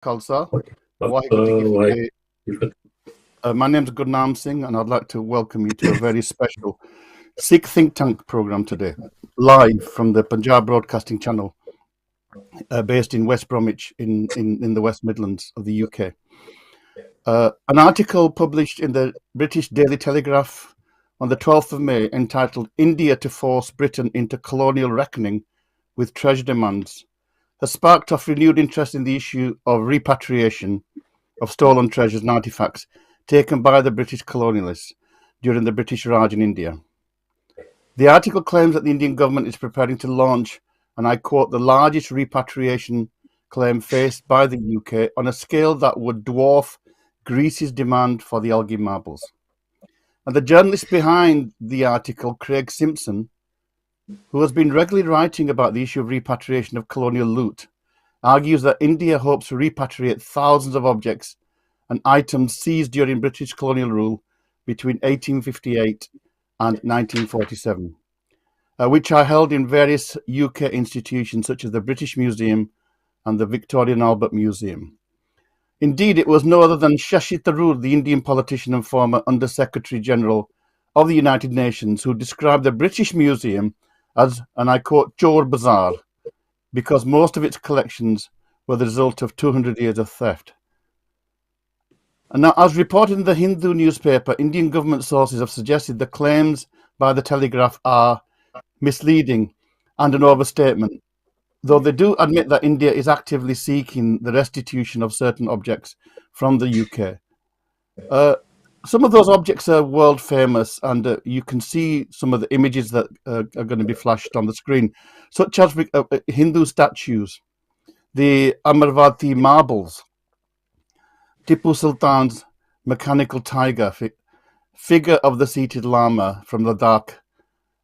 Khalsa, Waheguru Ji Ki Why? Fateh. My name is Gurnam Singh, and I'd like to welcome you to a very special Sikh think tank program today, live from the Punjab Broadcasting Channel, based in West Bromwich in the West Midlands of the UK. An article published in the British Daily Telegraph on the 12th of May entitled "India to Force Britain into Colonial Reckoning with Treasure Demands" has sparked off renewed interest in the issue of repatriation of stolen treasures and artifacts taken by the British colonialists during the British Raj in India. The article claims that the Indian government is preparing to launch, and I quote, the largest repatriation claim faced by the UK on a scale that would dwarf Greece's demand for the Elgin marbles. And the journalist behind the article, Craig Simpson, who has been regularly writing about the issue of repatriation of colonial loot, argues that India hopes to repatriate thousands of objects and items seized during British colonial rule between 1858 and 1947, which are held in various UK institutions such as the British Museum and the Victoria and Albert Museum. Indeed, it was no other than Shashi Tharoor, the Indian politician and former Under Secretary General of the United Nations, who described the British Museum as, and I quote, Chor Bazaar, because most of its collections were the result of 200 years of theft. And now, as reported in the Hindu newspaper, Indian government sources have suggested the claims by the Telegraph are misleading and an overstatement, though they do admit that India is actively seeking the restitution of certain objects from the UK. Some of those objects are world famous, and you can see some of the images that are going to be flashed on the screen, such as Hindu statues, the Amarvati marbles, Tipu Sultan's mechanical tiger, figure of the seated Lama from Ladakh,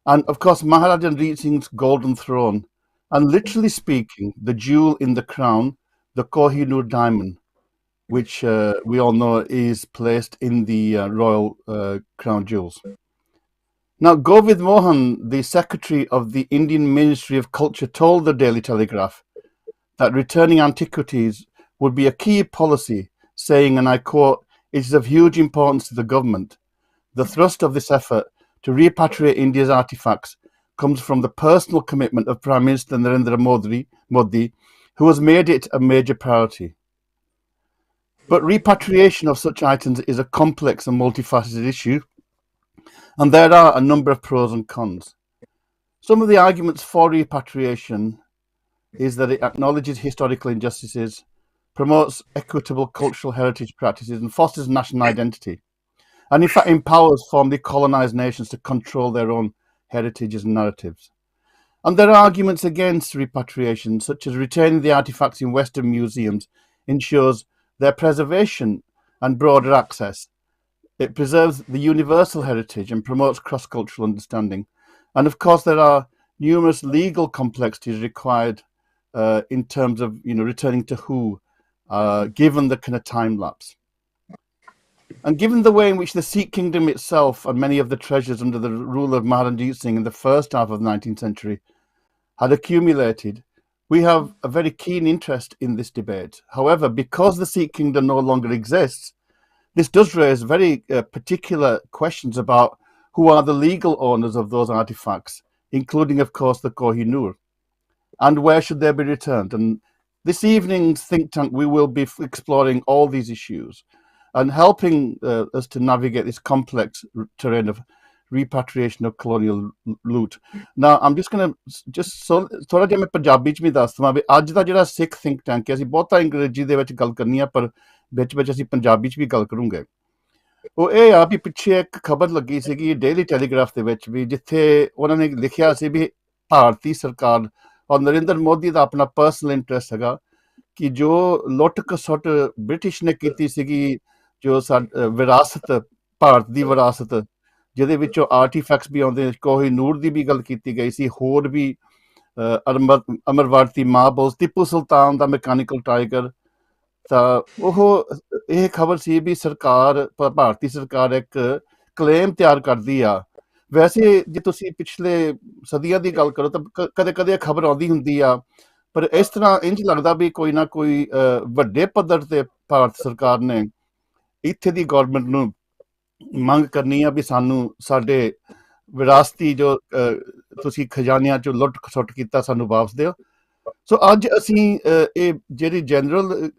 and of course Maharaja Ranjit Singh's golden throne, and literally speaking, the jewel in the crown, the Kohinoor diamond, which we all know is placed in the royal crown jewels. Now, Govind Mohan, the secretary of the Indian Ministry of Culture, told the Daily Telegraph that returning antiquities would be a key policy, saying, and I quote, "It is of huge importance to the government. The thrust of this effort to repatriate India's artifacts comes from the personal commitment of Prime Minister Narendra Modi, who has made it a major priority. But repatriation of such items is a complex and multifaceted issue, and there are a number of pros and cons. Some of the arguments for repatriation is that it acknowledges historical injustices, promotes equitable cultural heritage practices, and fosters national identity, and in fact empowers formerly colonized nations to control their own heritages and narratives. And there are arguments against repatriation, such as retaining the artifacts in Western museums ensures their preservation and broader access. It preserves the universal heritage and promotes cross-cultural understanding. And of course, there are numerous legal complexities required in terms of returning to who, given the kind of time lapse. And given the way in which the Sikh kingdom itself and many of the treasures under the rule of Maharaja Ranjit Singh in the first half of the 19th century had accumulated, we have a very keen interest in this debate. However, because the Sikh kingdom no longer exists, this does raise very particular questions about who are the legal owners of those artifacts, including, of course, the Kohinoor, and where should they be returned. And this evening's think tank, we will be exploring all these issues and helping us to navigate this complex terrain of repatriation of colonial loot. Now, I'm just going to ਥੋੜਾ ਜਿਹਾ ਮੈਂ ਪੰਜਾਬੀ ਚ ਵੀ ਦੱਸ ਦਵਾਂ ਵੀ ਅੱਜ ਦਾ ਜਿਹੜਾ ਸਿੱਖ think tank ਹੈ ਅਸੀਂ ਬਹੁਤਾ ਅੰਗਰੇਜ਼ੀ ਦੇ ਵਿੱਚ ਗੱਲ ਕਰਨੀ ਆ ਪਰ ਵਿੱਚ ਅਸੀਂ ਪੰਜਾਬੀ ਚ ਵੀ ਗੱਲ ਕਰੂੰਗੇ। ਉਹ ਇਹ ਆ ਵੀ ਪਿੱਛੇ ਇੱਕ ਖਬਰ ਲੱਗੀ ਸੀਗੀ ਡੇਲੀ ਟੈਲੀਗ੍ਰਾਫ ਦੇ ਵਿੱਚ ਵੀ ਜਿੱਥੇ ਉਹਨਾਂ ਨੇ ਲਿਖਿਆ ਸੀ ਵੀ ਭਾਰਤੀ ਸਰਕਾਰ ਔਰ ਨਰਿੰਦਰ ਮੋਦੀ ਦਾ ਆਪਣਾ ਪਰਸਨਲ ਇੰਟਰਸਟ ਹੈਗਾ ਕਿ ਜੋ ਲੁੱਟ ਖਸੁੱਟ ਬ੍ਰਿਟਿਸ਼ ਨੇ ਕੀਤੀ ਸੀਗੀ, ਜੋ ਵਿਰਾਸਤ ਭਾਰਤ ਦੀ ਵਿਰਾਸਤ ਜਿਹਦੇ ਵਿੱਚੋਂ ਆਰਟੀਫੈਕਟਸ ਵੀ ਆਉਂਦੇ, ਕੋਹੀਨੂਰ ਦੀ ਵੀ ਗੱਲ ਕੀਤੀ ਗਈ ਸੀ, ਹੋਰ ਵੀ ਅਮਰਵਰਤੀ ਮਾਰਬਲਸ, ਟਿਪੂ ਸੁਲਤਾਨ ਦਾ ਮਕੈਨੀਕਲ ਟਾਈਗਰ, ਤਾਂ ਉਹ ਇਹ ਖਬਰ ਸੀ ਵੀ ਸਰਕਾਰ, ਭਾਰਤੀ ਸਰਕਾਰ ਇੱਕ ਕਲੇਮ ਤਿਆਰ ਕਰਦੀ ਆ। ਵੈਸੇ ਜੇ ਤੁਸੀਂ ਪਿਛਲੇ ਸਦੀਆਂ ਦੀ ਗੱਲ ਕਰੋ ਤਾਂ ਕਦੇ ਕਦੇ ਖਬਰ ਆਉਂਦੀ ਹੁੰਦੀ ਆ ਪਰ ਇਸ ਤਰ੍ਹਾਂ ਇੰਝ ਲੱਗਦਾ ਵੀ ਕੋਈ ਨਾ ਕੋਈ ਵੱਡੇ ਪੱਧਰ ਤੇ ਭਾਰਤ ਸਰਕਾਰ ਨੇ ਇੱਥੇ ਦੀ ਗੌਰਮੈਂਟ ਨੂੰ ਮੰਗ ਕਰਨੀ ਆ ਵੀ ਸਾਨੂੰ ਸਾਡੇ ਵਿਰਾਸਤੀ ਜੋ ਤੁਸੀਂ ਖਜ਼ਾਨਿਆਂ ਚੋਂ ਲੁੱਟ ਖਸੁੱਟ ਕੀਤਾ ਸਾਨੂੰ ਵਾਪਸ ਦਿਓ। ਸੋ ਅੱਜ ਅਸੀਂ ਇਹ ਜਿਹੜੀ ਜਨਰਲ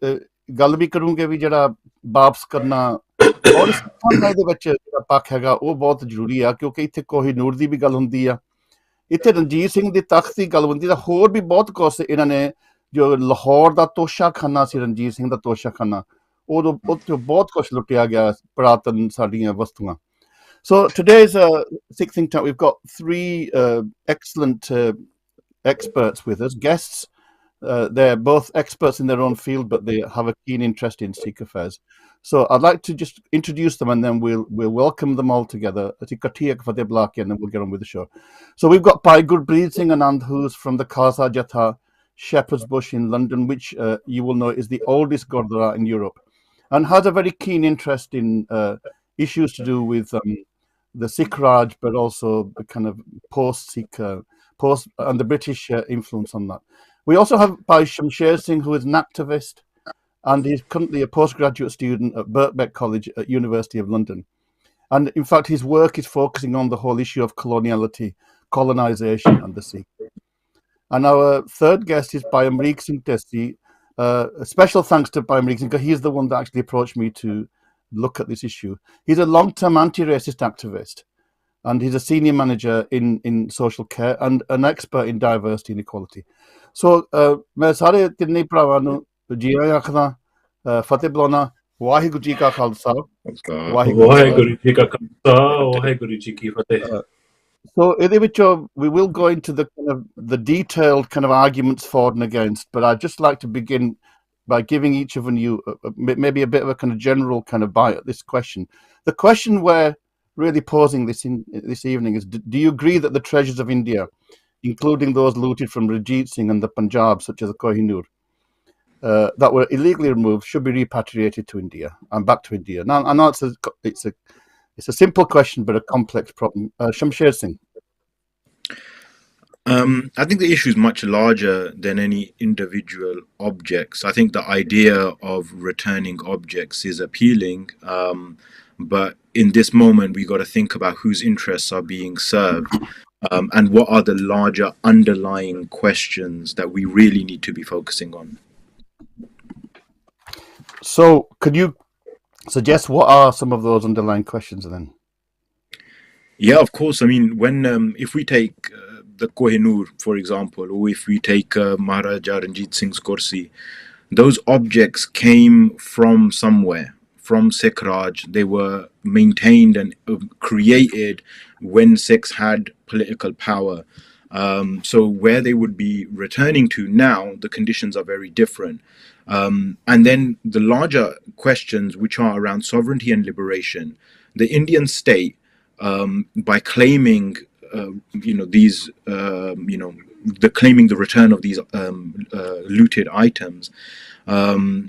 ਗੱਲ ਵੀ ਕਰੂੰਗੇ ਵੀ ਜਿਹੜਾ ਵਾਪਸ ਕਰਨਾ ਔਰ ਸਿੱਖਾਂ ਦਾ ਇਹਦੇ ਵਿੱਚ ਜਿਹੜਾ ਪੱਖ ਹੈਗਾ ਉਹ ਬਹੁਤ ਜ਼ਰੂਰੀ ਆ, ਕਿਉਂਕਿ ਇੱਥੇ ਕੋਹੀਨੂਰ ਦੀ ਵੀ ਗੱਲ ਹੁੰਦੀ ਆ, ਇੱਥੇ ਰਣਜੀਤ ਸਿੰਘ ਦੀ ਤਖਤ ਦੀ ਗੱਲ ਹੁੰਦੀ ਤਾਂ ਹੋਰ ਵੀ ਬਹੁਤ ਕੁਛ ਇਹਨਾਂ ਨੇ, ਜੋ ਲਾਹੌਰ ਦਾ ਤੋਸ਼ਾਖਾਨਾ ਸੀ ਰਣਜੀਤ ਸਿੰਘ ਦਾ ਤੋਸ਼ਾਖਾਨਾ, ਉਦੋਂ ਉੱਥੇ ਬਹੁਤ ਕੁਛ ਲੁੱਟਿਆ ਗਿਆ, ਪੁਰਾਤਨ ਸਾਡੀਆਂ ਵਸਤੂਆਂ। So today's Sikh Think Tank, we've got three excellent experts with us, guests. They're both experts in their own field, but they have a keen interest in Sikh affairs. So I'd like to just introduce them, and then we'll welcome them all together. And then we'll get on with the show. So we've got Bhai Gurpreet Singh Anand, who's from the Khalsa Jatha Shepherd's Bush in London, which you will know is the oldest Gurdwara in Europe, and has a very keen interest in issues to do with the Sikh Raj, but also the kind of post-Sikh, post and the British influence on that. We also have Bhai Shamsher Singh, who is an activist, and he's currently a postgraduate student at Birkbeck College at University of London. And in fact, his work is focusing on the whole issue of coloniality, colonization, and the Sikh. And our third guest is Bhai Amrik Singh Tessi. A special thanks to Bhai Amrik Singh, because he's the one that actually approached me to look at this issue. He's a long-term anti-racist activist, and he's a senior manager in social care and an expert in diversity and equality. So मैं सारे तिन्ने भरावां नूं जी आਇਆਂ आखदा, फतेह बुलाना, वाहिगुरू जी का खालसा, ਵਾਹਿਗੁਰੂ ਜੀ ਕਾ ਖਾਲਸਾ, ਵਾਹਿਗੁਰੂ ਜੀ ਕੀ ਫਤਿਹ। So ਇਹਦੇ ਵਿੱਚੋਂ we will go into the kind of the detailed kind of arguments for and against, but I'd just like to begin by giving each of you maybe a bit of a kind of general kind of bite at this question. The question we're really posing this evening is: do you agree that the treasures of India, including those looted from Rajit Singh and the Punjab, such as the Kohinoor, that were illegally removed, should be repatriated to India and back to India? Now, I know it's a simple question, but a complex problem. Shamsher Singh. I think the issue is much larger than any individual objects. I think the idea of returning objects is appealing, but in this moment, we got to think about whose interests are being served, and what are the larger underlying questions that we really need to be focusing on. So, could you suggest what are some of those underlying questions then? Yeah, of course. I mean, if we take the Kohinoor, for example, or if we take Maharaja Ranjit Singh's Kursi, those objects came from somewhere, from Sikh Raj. They were maintained and created when Sikhs had political power. So where they would be returning to now, the conditions are very different. And then the larger questions, which are around sovereignty and liberation, the Indian state, by claiming, claiming the return of these looted items,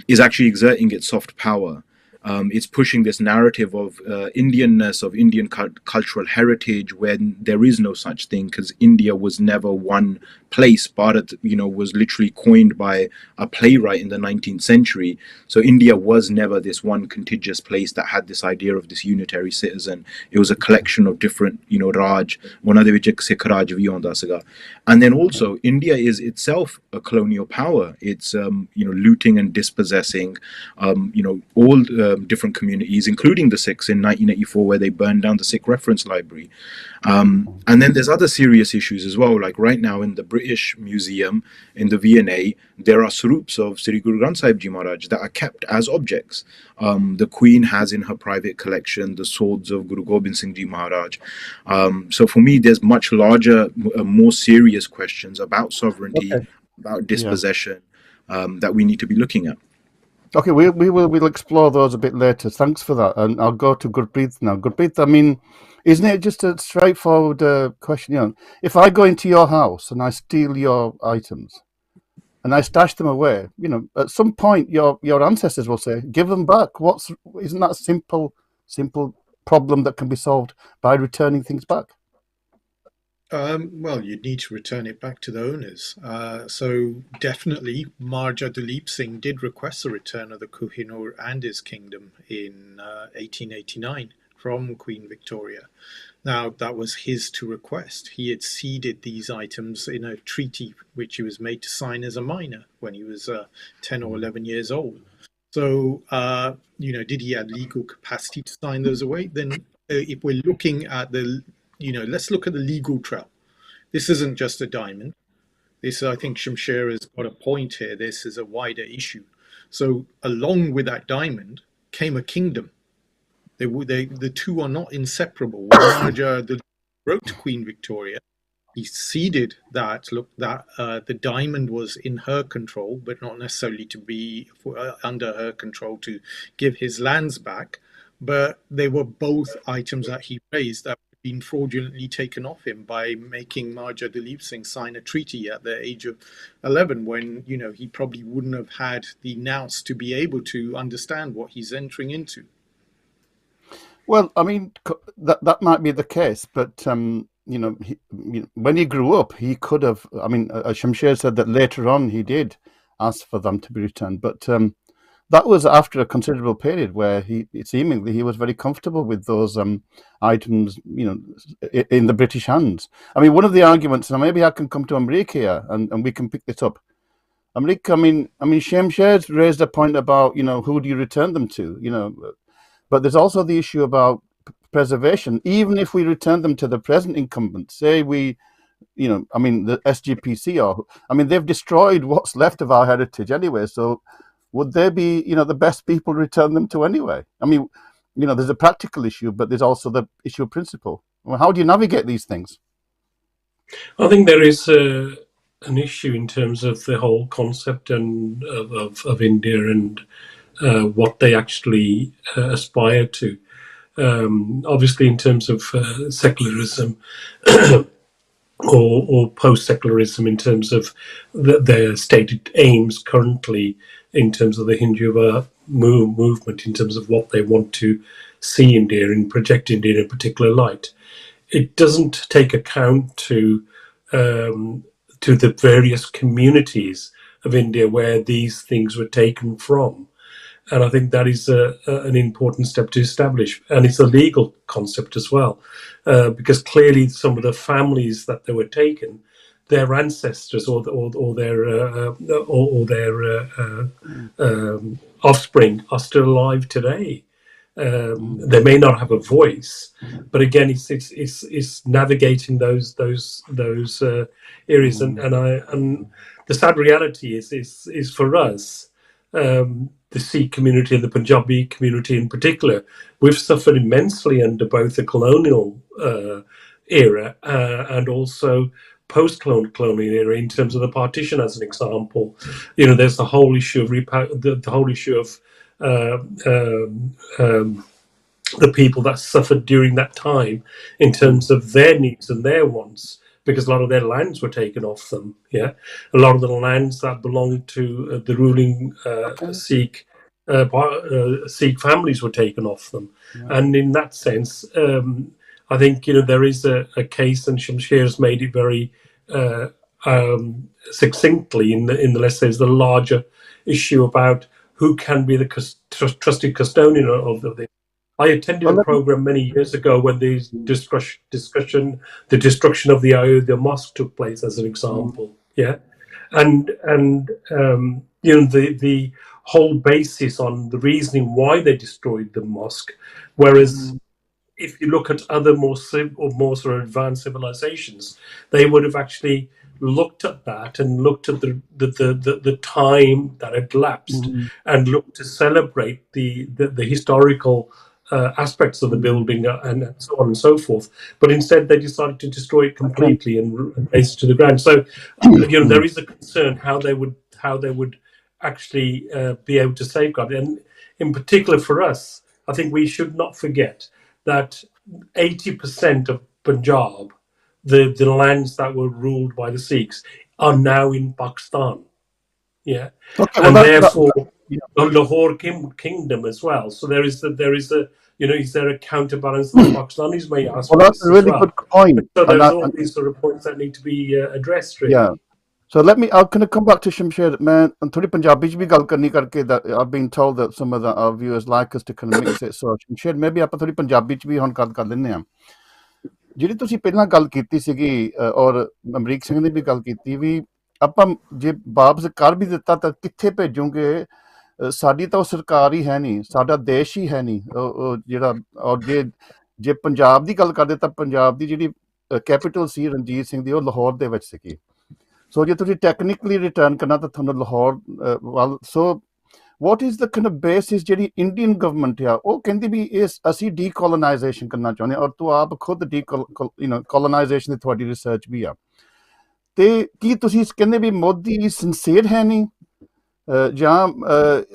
is actually exerting its soft power. It's pushing this narrative of Indianness, of Indian cultural heritage, when there is no such thing, because India was never one place. Bharat, was literally coined by a playwright in the 19th century. So India was never this one contiguous place that had this idea of this unitary citizen. It was a collection of different, Raj. Sikh Raj vi honda siga. And then also, India is itself a colonial power. It's, looting and dispossessing, all different communities, including the Sikhs in 1984, where they burned down the Sikh reference library. And then there's other serious issues as well. Like right now in the British Museum in the V&A, there are swarups of Sri Guru Granth Sahib Ji Maharaj that are kept as objects. The Queen has in her private collection the swords of Guru Gobind Singh Ji Maharaj. So for me, there's much larger, more serious questions about sovereignty, about dispossession, that we need to be looking at. Okay, we'll explore those a bit later. Thanks for that. And I'll go to Gurpreet now. Gurpreet, I mean, isn't it just a straightforward question? If I go into your house and I steal your items and I stash them away, at some point your ancestors will say, give them back. Isn't that a simple problem that can be solved by returning things back? Well, you'd need to return it back to the owners. So definitely, Marja Dalip Singh did request the return of the Kohinoor and his kingdom in 1889 from Queen Victoria. Now, that was his to request. He had ceded these items in a treaty which he was made to sign as a minor when he was 10 or 11 years old. So, did he have legal capacity to sign those away? Then, if we're looking at let's look at the legal trail. This isn't just a diamond. This, I think, Shamsher has got a point here. This is a wider issue. So, along with that diamond came a kingdom. The two are not inseparable. When Marja wrote to Queen Victoria, he ceded that the diamond was in her control, but not necessarily to be under her control to give his lands back. But they were both items that he raised that had been fraudulently taken off him by making Marja Dalip Singh sign a treaty at the age of 11, when he probably wouldn't have had the nous to be able to understand what he's entering into. Well, I mean, that might be the case, but when he grew up, he could have. I mean, Shamsher said that later on he did ask for them to be returned, but that was after a considerable period where he seemingly he was very comfortable with those items, in the British hands. I mean, one of the arguments, and maybe I can come to Amrik here, and we can pick this up. Amrik, Shamsher's raised a point about who do you return them to, but there's also the issue about preservation. Even if we return them to the present incumbent, say the SGPC, they've destroyed what's left of our heritage anyway. So would they be, the best people to return them to anyway? There's a practical issue, but there's also the issue of principle. Well, how do you navigate these things? I think there is an issue in terms of the whole concept and of India and what they actually aspire to. Obviously, in terms of secularism or post-secularism, in terms of their stated aims currently, in terms of the Hindu movement, in terms of what they want to see India and project India in a particular light, it doesn't take account to the various communities of India where these things were taken from. And I think that is an important step to establish. And it's a legal concept as well, because clearly some of the families that they were taken, their ancestors or their offspring are still alive today. They may not have a voice, but again, it's navigating those areas. And the sad reality is for us, the Sikh community and the Punjabi community in particular, we've suffered immensely under both the colonial era and also post-colonial era in terms of the partition, as an example. There's the whole issue of the whole issue of the people that suffered during that time in terms of their needs and their wants, because a lot of their lands were taken off them. Yeah, a lot of the lands that belonged to the ruling Sikh families were taken off them, and in that sense, I think there is a case, and Shamsher has made it very succinctly in the let's say the larger issue about who can be the trusted custodian of this. I attended a program many years ago when the destruction of the Ayodhya mosque took place, as an example. Yeah, and the whole basis on the reasoning why they destroyed the mosque, whereas if you look at other more sort of advanced civilizations, they would have actually looked at that and looked at the time that had lapsed and looked to celebrate the historical aspects of the building and so on and so forth. But instead, they decided to destroy it completely and raze it to the ground. So, there is a concern how they would actually be able to safeguard it. And in particular for us, I think we should not forget that 80% of Punjab, the lands that were ruled by the Sikhs, are now in Pakistan. Yeah, Okay, and therefore the Lahore kingdom as well. So there is the is there a counterbalance that the Pakistanis may ask Well, for that's this a as really well? good point. So And there's all these sort of points that need to be addressed, yeah. really. So let me, I'm going to come back to Shamsher. ਮੈਂ ਥੋੜੀ ਪੰਜਾਬੀ ਚ ਵੀ ਗੱਲ ਕਰਨੀ ਕਰਕੇ that I've been told that some of our viewers like us to kind of mix it. So Shamsher, maybe ਆਪਾਂ ਥੋੜੀ ਪੰਜਾਬੀ ਚ ਵੀ ਹੁਣ ਗੱਲ ਕਰ ਲੈਂਦੇ ਹਾਂ। ਜਿਹੜੀ ਤੁਸੀਂ ਪਹਿਲਾਂ ਗੱਲ ਕੀਤੀ ਸੀਗੀ ਔਰ ਅਮਰੀਕ ਸਿੰਘ ਨੇ ਵੀ ਗੱਲ ਕੀਤੀ ਵੀ ਆਪਾਂ ਜੇ ਵਾਪਸ ਕਰ ਵੀ ਦਿੱਤਾ ਤਾਂ ਕਿੱਥੇ ਭੇਜੋਗੇ? ਸਾਡੀ ਤਾਂ ਉਹ ਸਰਕਾਰ ਹੀ ਹੈ ਨਹੀਂ, ਸਾਡਾ ਦੇਸ਼ ਹੀ ਹੈ ਨਹੀਂ ਉਹ ਜਿਹੜਾ। ਔਰ ਜੇ ਪੰਜਾਬ ਦੀ ਗੱਲ ਕਰਦੇ ਤਾਂ ਪੰਜਾਬ ਦੀ ਜਿਹੜੀ ਕੈਪੀਟਲ ਸੀ ਰਣਜੀਤ ਸਿੰਘ ਦੀ, ਉਹ ਲਾਹੌਰ ਦੇ ਵਿੱਚ ਸੀਗੀ। ਸੋ ਜੇ ਤੁਸੀਂ ਟੈਕਨੀਕਲੀ ਰਿਟਰਨ ਕਰਨਾ ਤਾਂ ਤੁਹਾਨੂੰ ਲਾਹੌਰ ਵੱਲ। ਸੋ what is the kind of basis ਜਿਹੜੀ ਇੰਡੀਅਨ ਗਵਰਨਮੈਂਟ ਆ ਉਹ ਕਹਿੰਦੀ ਵੀ ਅਸੀਂ ਡੀਕੋਲੋਨਾਈਜੇਸ਼ਨ ਕਰਨਾ ਚਾਹੁੰਦੇ ਹਾਂ, ਔਰ ਤੂੰ ਆਪ ਖੁਦ ਕੋਲੋਨਾਈਜੇਸ਼ਨ ਦੀ ਤੁਹਾਡੀ ਰਿਸਰਚ ਵੀ ਆ। ਤੇ ਕੀ ਤੁਸੀਂ ਕਹਿੰਦੇ ਵੀ ਮੋਦੀ ਸਿੰਸੀਅਰ ਹੈ ਨਹੀਂ ਜਾਂ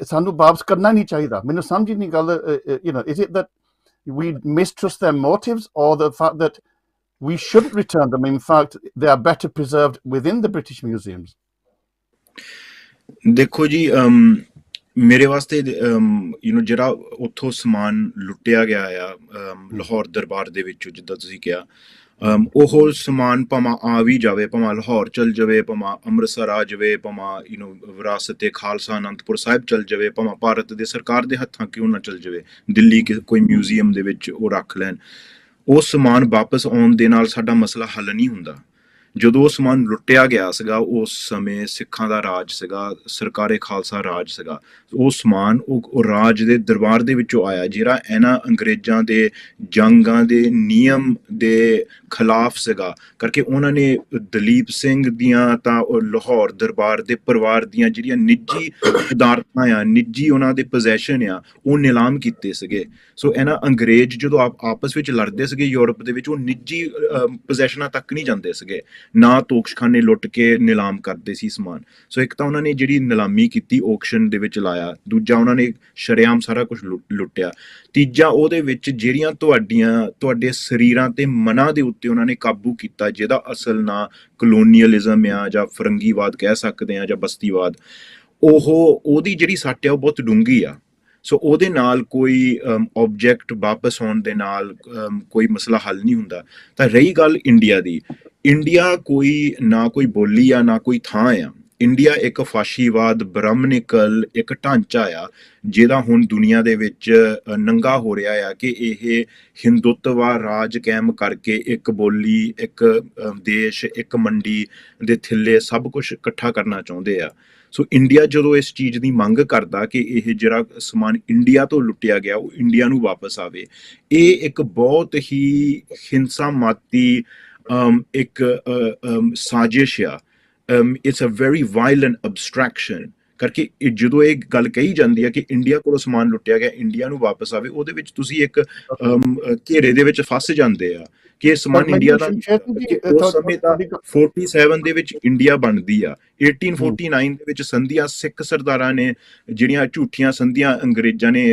ਸਾਨੂੰ ਵਾਪਸ ਕਰਨਾ ਨਹੀਂ ਚਾਹੀਦਾ? ਮੈਨੂੰ ਸਮਝ ਹੀ ਨਹੀਂ ਗੱਲ। is it that we mistrust their motives, or the fact that we shouldn't return them? In fact, they are better preserved within the British museums. ਦੇਖੋ ਜੀ, ਮੇਰੇ ਵਾਸਤੇ ਜਿਹੜਾ ਉੱਥੋਂ ਸਮਾਨ ਲੁੱਟਿਆ ਗਿਆ ਆ ਲਾਹੌਰ ਦਰਬਾਰ ਦੇ ਵਿੱਚੋਂ, ਜਿੱਦਾਂ ਤੁਸੀਂ ਕਿਹਾ, ਉਹ ਸਮਾਨ ਭਾਵੇਂ ਆ ਵੀ ਜਾਵੇ, ਭਾਵੇਂ ਲਾਹੌਰ ਚਲ ਜਾਵੇ, ਭਾਵੇਂ ਅੰਮ੍ਰਿਤਸਰ ਆ ਜਾਵੇ, ਭਾਵੇਂ ਵਿਰਾਸਤ ਏ ਖਾਲਸਾ ਅਨੰਦਪੁਰ ਸਾਹਿਬ ਚਲ ਜਾਵੇ, ਭਾਵੇਂ ਭਾਰਤ ਦੇ ਸਰਕਾਰ ਦੇ ਹੱਥਾਂ ਕਿਉਂ ਨਾ ਚਲ ਜਾਵੇ, ਦਿੱਲੀ ਕੋਈ ਮਿਊਜ਼ੀਅਮ ਦੇ ਵਿੱਚ ਉਹ ਰੱਖ ਲੈਣ, ਉਹ ਸਮਾਨ ਵਾਪਸ ਆਉਣ ਦੇ ਨਾਲ ਸਾਡਾ ਮਸਲਾ ਹੱਲ ਨਹੀਂ ਹੁੰਦਾ। ਜਦੋਂ ਉਹ ਸਮਾਨ ਲੁੱਟਿਆ ਗਿਆ ਸੀਗਾ, ਉਸ ਸਮੇਂ ਸਿੱਖਾਂ ਦਾ ਰਾਜ ਸੀਗਾ, ਸਰਕਾਰੇ ਖਾਲਸਾ ਰਾਜ ਸੀਗਾ। ਉਹ ਸਮਾਨ ਉਹ ਰਾਜ ਦੇ ਦਰਬਾਰ ਦੇ ਵਿੱਚੋਂ ਆਇਆ, ਜਿਹੜਾ ਇਹਨਾਂ ਅੰਗਰੇਜ਼ਾਂ ਦੇ ਜੰਗਾਂ ਦੇ ਨਿਯਮ ਦੇ ਖਿਲਾਫ ਸੀਗਾ। ਕਰਕੇ ਉਹਨਾਂ ਨੇ ਦਲੀਪ ਸਿੰਘ ਦੀਆਂ ਤਾਂ ਲਾਹੌਰ ਦਰਬਾਰ ਦੇ ਪਰਿਵਾਰ ਦੀਆਂ ਜਿਹੜੀਆਂ ਨਿੱਜੀ ਪਦਾਰਥਾਂ ਆ, ਨਿੱਜੀ ਉਹਨਾਂ ਦੇ ਪੋਜੈਸ਼ਨ ਆ, ਉਹ ਨਿਲਾਮ ਕੀਤੇ ਸੀਗੇ। ਸੋ ਇਹਨਾਂ ਅੰਗਰੇਜ਼ ਜਦੋਂ ਆਪਸ ਵਿੱਚ ਲੜਦੇ ਸੀਗੇ ਯੂਰਪ ਦੇ ਵਿੱਚ, ਉਹ ਨਿੱਜੀ ਪੋਜੈਸ਼ਨਾਂ ਤੱਕ ਨਹੀਂ ਜਾਂਦੇ ਸੀਗੇ, ਨਾ ਤੋਕਸ਼ਖਾਨੇ ਲੁੱਟ ਕੇ ਨਿਲਾਮ ਕਰਦੇ ਸੀ ਸਮਾਨ। ਸੋ ਇੱਕ ਤਾਂ ਉਹਨਾਂ ਨੇ ਜਿਹੜੀ ਨਿਲਾਮੀ ਕੀਤੀ ਓਕਸ਼ਨ ਦੇ ਵਿੱਚ ਲਾਇਆ, ਦੂਜਾ ਉਹਨਾਂ ਨੇ ਸ਼ਰੇਆਮ ਸਾਰਾ ਕੁਝ ਲੁੱਟਿਆ, ਤੀਜਾ ਉਹਦੇ ਵਿੱਚ ਜਿਹੜੀਆਂ ਤੁਹਾਡੇ ਸਰੀਰਾਂ ਤੇ ਮਨਾਂ ਦੇ ਉੱਤੇ ਉਹਨਾਂ ਨੇ ਕਾਬੂ ਕੀਤਾ, ਜਿਹਦਾ ਅਸਲ ਨਾਂ ਕਲੋਨੀਅਲਿਜ਼ਮ ਆ ਜਾਂ ਫਰੰਗੀਵਾਦ ਕਹਿ ਸਕਦੇ ਆ ਜਾਂ ਬਸਤੀਵਾਦ, ਉਹਦੀ ਜਿਹੜੀ ਸੱਟ ਆ ਉਹ ਬਹੁਤ ਡੂੰਘੀ ਆ। ਸੋ ਉਹਦੇ ਨਾਲ ਕੋਈ ਆਬਜੈਕਟ ਵਾਪਸ ਆਉਣ ਦੇ ਨਾਲ ਕੋਈ ਮਸਲਾ ਹੱਲ ਨਹੀਂ ਹੁੰਦਾ। ਤਾਂ ਰਹੀ ਗੱਲ ਇੰਡੀਆ ਦੀ, ਇੰਡੀਆ ਨਾ ਕੋਈ ਬੋਲੀ ਆ, ਨਾ ਕੋਈ ਥਾਂ ਆ। ਇੰਡੀਆ ਇੱਕ ਫਾਸ਼ੀਵਾਦ ਬ੍ਰਾਹਮਣਿਕਲ ਇੱਕ ਢਾਂਚਾ ਆ, ਜਿਹਦਾ ਹੁਣ ਦੁਨੀਆ ਦੇ ਵਿੱਚ ਨੰਗਾ ਹੋ ਰਿਹਾ ਆ ਕਿ ਇਹ ਹਿੰਦੂਤਵਾ ਰਾਜ ਕਾਇਮ ਕਰਕੇ ਇੱਕ ਬੋਲੀ, ਇੱਕ ਦੇਸ਼, ਇੱਕ ਮੰਡੀ ਦੇ ਥੱਲੇ ਸਭ ਕੁਝ ਇਕੱਠਾ ਕਰਨਾ ਚਾਹੁੰਦੇ ਆ। ਸੋ ਇੰਡੀਆ ਜਦੋਂ ਇਸ ਚੀਜ਼ ਦੀ ਮੰਗ ਕਰਦਾ ਕਿ ਇਹ ਜਿਹੜਾ ਸਮਾਨ ਇੰਡੀਆ ਤੋਂ ਲੁੱਟਿਆ ਗਿਆ ਉਹ ਇੰਡੀਆ ਨੂੰ ਵਾਪਸ ਆਵੇ, ਇਹ ਇੱਕ ਬਹੁਤ ਹੀ ਹਿੰਸਾਮਾਤੀ ਇੱਕ ਸਾਜ਼ਿਸ਼ ਆ। It's a very violent abstraction. ਕਰਕੇ ਜਦੋਂ ਇਹ ਗੱਲ ਕਹੀ ਜਾਂਦੀ ਹੈ ਕਿ ਇੰਡੀਆ ਕੋਲੋਂ ਸਮਾਨ ਲੁੱਟਿਆ ਗਿਆ, ਇੰਡੀਆ ਨੂੰ ਵਾਪਸ ਆਵੇ, ਉਹਦੇ ਵਿੱਚ ਤੁਸੀਂ ਇੱਕ ਘੇਰੇ ਦੇ ਵਿੱਚ ਫਸ ਜਾਂਦੇ ਆ ਕਿ ਇਹ ਸਮਾਨ ਇੰਡੀਆ ਦਾ, ਕਿ ਉਸ ਸਮੇਂ ਦਾ 47 ਦੇ ਵਿੱਚ ਇੰਡੀਆ ਬਣਦੀ ਆ। 1849 ਦੇ ਵਿੱਚ ਸੰਧੀਆਂ ਸਿੱਖ ਸਰਦਾਰਾਂ ਨੇ ਜਿਹੜੀਆਂ ਝੂਠੀਆਂ ਸੰਧੀਆਂ ਅੰਗਰੇਜ਼ਾਂ ਨੇ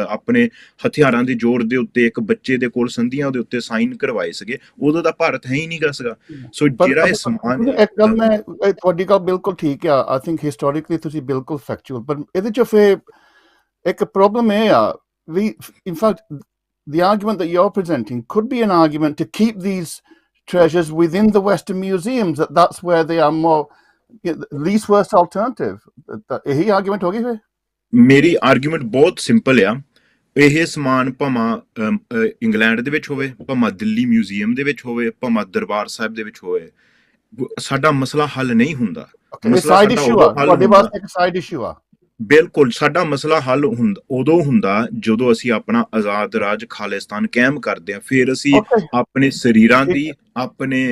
ਆਪਣੇ ਹਥਿਆਰਾਂ ਦੇ ਜ਼ੋਰ ਦੇ ਉੱਤੇ ਇੱਕ ਬੱਚੇ ਦੇ ਕੋਲ ਸੰਧੀਆਂ ਦੇ ਉੱਤੇ ਸਾਈਨ ਕਰਵਾਏ ਸੀਗੇ, ਉਦੋਂ ਦਾ ਭਾਰਤ ਹੈ ਹੀ ਨਹੀਂ ਗਾ ਸੀਗਾ। ਸੋ ਜਿਹੜਾ ਇਹ ਸਮਾਨ, ਇੱਕ ਗੱਲ ਮੈਂ ਤੁਹਾਡੀ ਗੱਲ ਬਿਲਕੁਲ ਠੀਕ ਆ, ਆਈ ਥਿੰਕ ਹਿਸਟੋਰਿਕਲੀ ਤੁਸੀਂ ਬਿਲਕੁਲ ਫੈਕਚੁਅਲ, ਪਰ ਇਹਦੇ 'ਚ ਫਿਰ ਇੱਕ ਪ੍ਰੋਬਲਮ ਇਹ ਆ ਵੀ in fact the argument that you're presenting could be an argument to keep these treasures within the Western museums, that's where they are more least worst alternative. ਇਹੀ ਆਰਗੂਮੈਂਟ ਹੋ ਗਈ ਫਿਰ? ਮੇਰੀ ਆਰਗੂਮੈਂਟ ਬਹੁਤ ਸਿੰਪਲ ਆ। ਇਹ ਸਮਾਨ ਭਾਵੇਂ ਇੰਗਲੈਂਡ ਦੇ ਵਿੱਚ ਹੋਵੇ, ਭਾਵੇਂ ਦਿੱਲੀ ਮਿਊਜ਼ੀਅਮ ਦੇ ਵਿੱਚ ਹੋਵੇ, ਭਾਵੇਂ ਦਰਬਾਰ ਸਾਹਿਬ ਦੇ ਵਿੱਚ ਹੋਵੇ, ਸਾਡਾ ਮਸਲਾ ਹੱਲ ਨਹੀਂ ਹੁੰਦਾ। ਬਿਲਕੁਲ, ਸਾਡਾ ਮਸਲਾ ਹੱਲ ਉਦੋਂ ਹੁੰਦਾ ਜਦੋਂ ਅਸੀਂ ਆਪਣਾ ਆਜ਼ਾਦ ਰਾਜ ਖਾਲਿਸਤਾਨ ਕਾਇਮ ਕਰਦੇ ਹਾਂ। ਫਿਰ ਅਸੀਂ ਆਪਣੇ ਸਰੀਰਾਂ ਦੀ, ਆਪਣੇ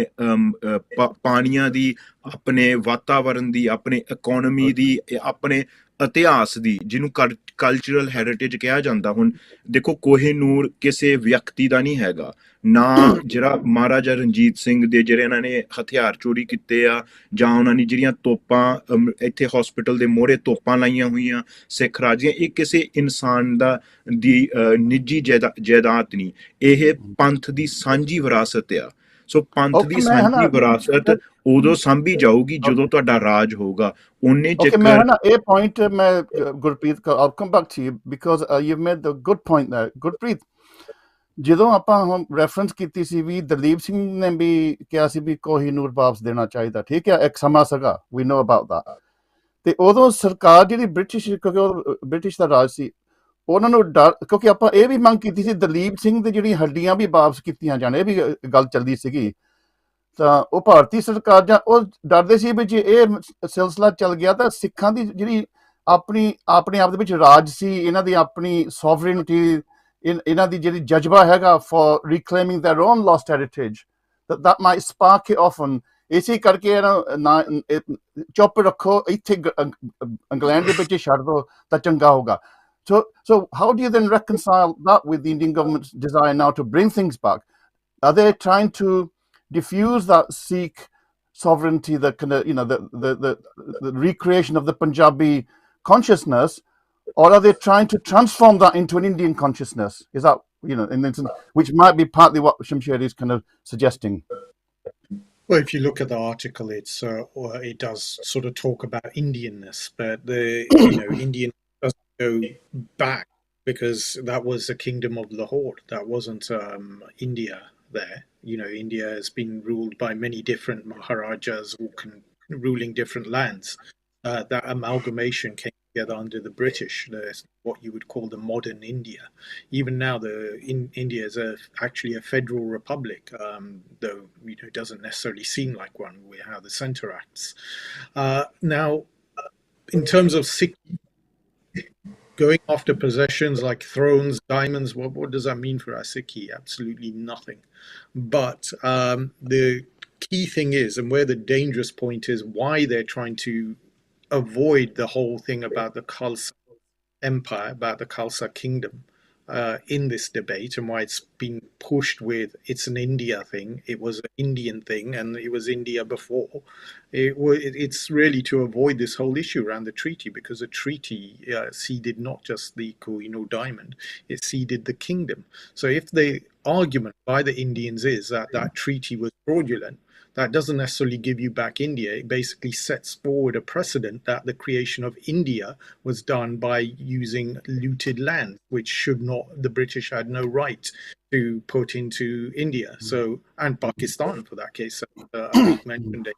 ਪਾਣੀਆਂ ਦੀ, ਆਪਣੇ ਵਾਤਾਵਰਨ ਦੀ, ਆਪਣੇ ਇਕੋਨਮੀ ਦੀ, ਆਪਣੇ ਇਤਿਹਾਸ ਦੀ, ਜਿਹਨੂੰ ਕਲਚਰਲ ਹੈਰੀਟੇਜ ਕਿਹਾ ਜਾਂਦਾ। ਹੁਣ ਦੇਖੋ, ਕੋਹਿਨੂਰ ਕਿਸੇ ਵਿਅਕਤੀ ਦਾ ਨਹੀਂ ਹੈਗਾ, ਨਾ ਜਿਹੜਾ ਮਹਾਰਾਜਾ ਰਣਜੀਤ ਸਿੰਘ ਦੇ ਜਿਹੜੇ ਇਹਨਾਂ ਨੇ ਹਥਿਆਰ ਚੋਰੀ ਕੀਤੇ ਆ, ਜਾਂ ਉਹਨਾਂ ਨੇ ਜਿਹੜੀਆਂ ਤੋਪਾਂ ਇੱਥੇ ਹਸਪੀਟਲ ਦੇ ਮੋਹਰੇ ਤੋਪਾਂ ਲਾਈਆਂ ਹੋਈਆਂ ਸਿੱਖ ਰਾਜ ਦੀਆਂ, ਇਹ ਕਿਸੇ ਇਨਸਾਨ ਦੀ ਨਿੱਜੀ ਜਾਇਦਾਦ ਨਹੀਂ, ਇਹ ਪੰਥ ਦੀ ਸਾਂਝੀ ਵਿਰਾਸਤ ਆ। ਸੋ ਪੰਥ ਦੀ ਓਕੇ ਮੈਂ ਸਾਂਝੀ ਹਨਾ ਵਿਰਾਸਤ ਉਦੋਂ ਸਾਂਭੀ ਜਾਊਗੀ ਜਦੋਂ ਤੁਹਾਡਾ ਰਾਜ ਹੋਊਗਾ। ਉਹਨੇ Okay, मैं ਚੱਕਰ है ना a point मैं Gurpreet का I'll come back to you because you've made the good point there Gurpreet ਜਦੋਂ ਆਪਾਂ ਹੁਣ ਰੈਫਰੈਂਸ ਕੀਤੀ ਸੀ ਵੀ ਦਲੀਪ ਸਿੰਘ ਨੇ ਵੀ ਕਿਹਾ ਸੀ ਵੀ ਕੋਹੀਨੂਰ ਵਾਪਸ ਦੇਣਾ ਚਾਹੀਦਾ, ਠੀਕ ਹੈ, ਇੱਕ ਸਮਾਂ ਸੀਗਾ, ਵੀ ਨੋ ਅਬਾਊਟ ਦਾ, ਤੇ ਉਦੋਂ ਸਰਕਾਰ ਜਿਹੜੀ ਬ੍ਰਿਟਿਸ਼, ਕਿਉਂਕਿ ਉਹ ਬ੍ਰਿਟਿਸ਼ ਦਾ ਰਾਜ ਸੀ, ਉਹਨਾਂ ਨੂੰ ਡਰ, ਕਿਉਂਕਿ ਆਪਾਂ ਇਹ ਵੀ ਮੰਗ ਕੀਤੀ ਸੀ ਦਲੀਪ ਸਿੰਘ ਦੀ ਜਿਹੜੀਆਂ ਹੱਡੀਆਂ ਵੀ ਵਾਪਸ ਕੀਤੀਆਂ ਜਾਣ, ਇਹ ਵੀ ਗੱਲ ਚੱਲਦੀ ਸੀਗੀ, ਤਾਂ ਉਹ ਭਾਰਤੀ ਸਰਕਾਰ ਜਾਂ ਉਹ ਡਰਦੇ ਸੀ ਵੀ ਜੇ ਇਹ ਸਿਲਸਿਲਾ ਚੱਲ ਗਿਆ ਤਾਂ ਸਿੱਖਾਂ ਦੀ ਜਿਹੜੀ ਆਪਣੇ ਆਪ ਦੇ ਵਿੱਚ ਰਾਜ ਸੀ, ਇਹਨਾਂ ਦੀ ਆਪਣੀ ਸੋਵਰੇਨਟੀ, ਇਹਨਾਂ ਦੀ ਜਿਹੜੀ ਜਜ਼ਬਾ ਹੈਗਾ for reclaiming their own lost heritage, that might spark it off, and ਇਸੇ ਕਰਕੇ ਨਾ ਚੁੱਪ ਰੱਖੋ, ਇੱਥੇ ਇੰਗਲੈਂਡ ਦੇ ਵਿੱਚ ਛੱਡ ਦੋ ਤਾਂ ਚੰਗਾ ਹੋਗਾ। So how do you then reconcile that with the Indian government's desire now to bring things back? Are they trying to diffuse that Sikh sovereignty, the kind of, the recreation of the Punjabi consciousness, or are they trying to transform that into an Indian consciousness? Is that, which might be partly what Shamsher is kind of suggesting? Well, if you look at the article, it does sort of talk about Indianness, but Indian doesn't go back because that was the kingdom of Lahore. That wasn't India there. India has been ruled by many different Maharajas ruling different lands. That amalgamation came together under the British, what you would call the modern India. Even now, India is actually a federal republic, though it doesn't necessarily seem like one with how the centre acts. Now, in terms of Sikh going after possessions like thrones, diamonds, what does that mean for our Sikhi? Absolutely nothing. But the key thing is, and where the dangerous point is, why they're trying to avoid the whole thing about the Khalsa empire, about the Khalsa kingdom, in this debate, and why it's been pushed with it's an India thing. It was an Indian thing, and it was India before. It's really to avoid this whole issue around the treaty, because the treaty ceded not just the Kohinoor diamond, it ceded the kingdom. So if the argument by the Indians is that that treaty was fraudulent, that doesn't necessarily give you back India. It basically sets forward a precedent that the creation of India was done by using looted land, which the British had no right to put into India. So, and Pakistan for that case, I mentioned it.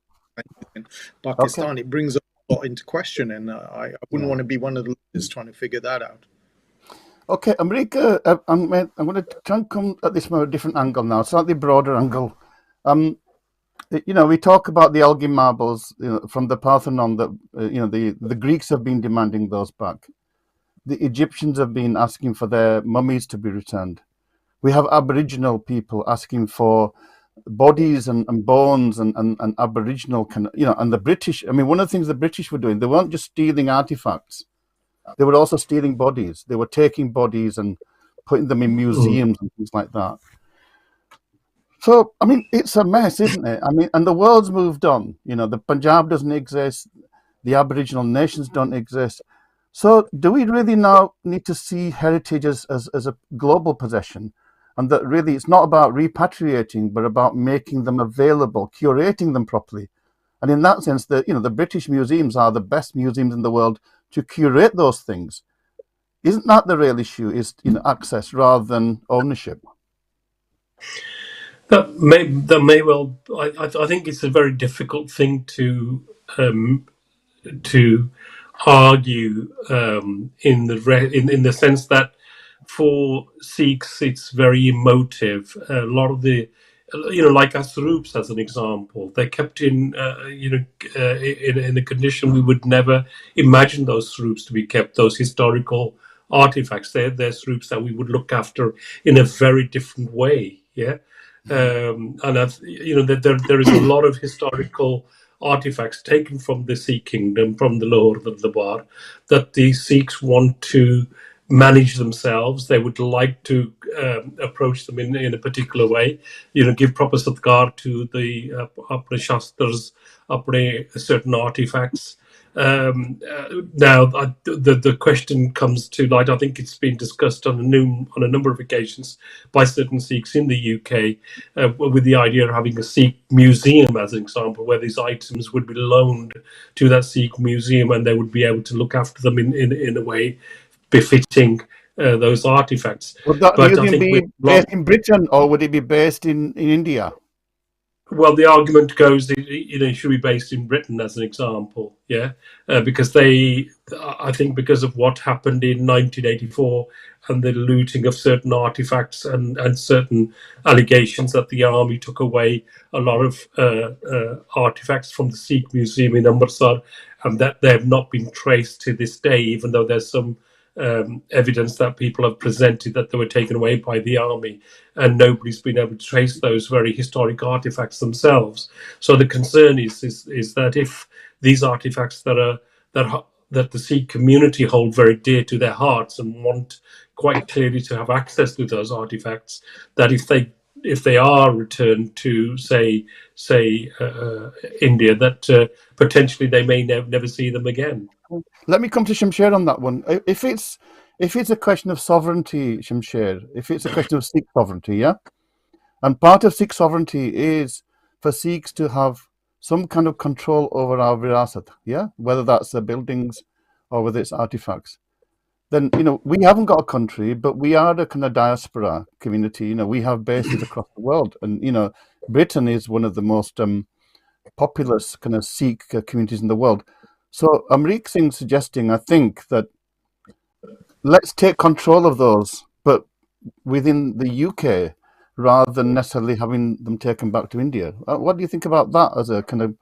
In Pakistan, Okay. it brings a lot into question, and I wouldn't want to be one of the leaders trying to figure that out. Okay, America, I'm going to try and come at this from a different angle now, slightly broader angle. We talk about the Elgin marbles from the Parthenon, that the Greeks have been demanding those back. The Egyptians have been asking for their mummies to be returned. We have Aboriginal people asking for bodies and bones and Aboriginal and the British. I mean, one of the things the British were doing, they weren't just stealing artifacts; they were also stealing bodies. They were taking bodies and putting them in museums and things like that. So, I mean, it's a mess, isn't it? I mean, and the world's moved on. The Punjab doesn't exist. The Aboriginal nations don't exist. So do we really now need to see heritage as a global possession? And that really it's not about repatriating, but about making them available, curating them properly. And in that sense, the British museums are the best museums in the world to curate those things. Isn't that the real issue, is access rather than ownership? That may well. I think it's a very difficult thing to argue in the sense that for Sikhs it's very emotive. A lot of the, like Asroops as an example, they're kept in a condition we would never imagine those Sroops to be kept. Those historical artifacts, they're Sroops that we would look after in a very different way. Yeah. And there is a lot of historical artifacts taken from the Sikh kingdom, from the Lahore Darbar, that the Sikhs want to manage themselves. They would like to approach them in a particular way, give proper sadkar to the apne shastras, apne certain artifacts. Now, the question comes to light. I think it's been discussed on a number of occasions by certain Sikhs in the UK, with the idea of having a Sikh museum, as an example, where these items would be loaned to that Sikh museum, and they would be able to look after them in a way befitting those artifacts. Would that But I museum think be with based in Britain or would it be based in India? well, the argument goes that it should be based in Britain, as an example, yeah, because I think, because of what happened in 1984 and the looting of certain artifacts and certain allegations that the army took away a lot of artifacts from the Sikh Museum in Amritsar, and that they have not been traced to this day, even though there's some evidence that people have presented that they were taken away by the army, and nobody's been able to trace those very historic artifacts themselves. So the concern is that if these artifacts that the Sikh community hold very dear to their hearts and want quite clearly to have access to those artifacts, that if they are returned to say India, that potentially they may never see them again. Let me come to Shamsher on that one. If it's a question of sovereignty, Shamsher, if it's a question of Sikh sovereignty, yeah, and part of Sikh sovereignty is for Sikhs to have some kind of control over our virasat, yeah, whether that's the buildings or whether it's artifacts. Then we haven't got a country, but we are a kind of diaspora community. We have bases across the world, and Britain is one of the most populous kind of Sikh communities in the world. So Amrik Singh's suggesting, I think, that let's take control of those, but within the UK, rather than necessarily having them taken back to India. What do you think about that as a kind of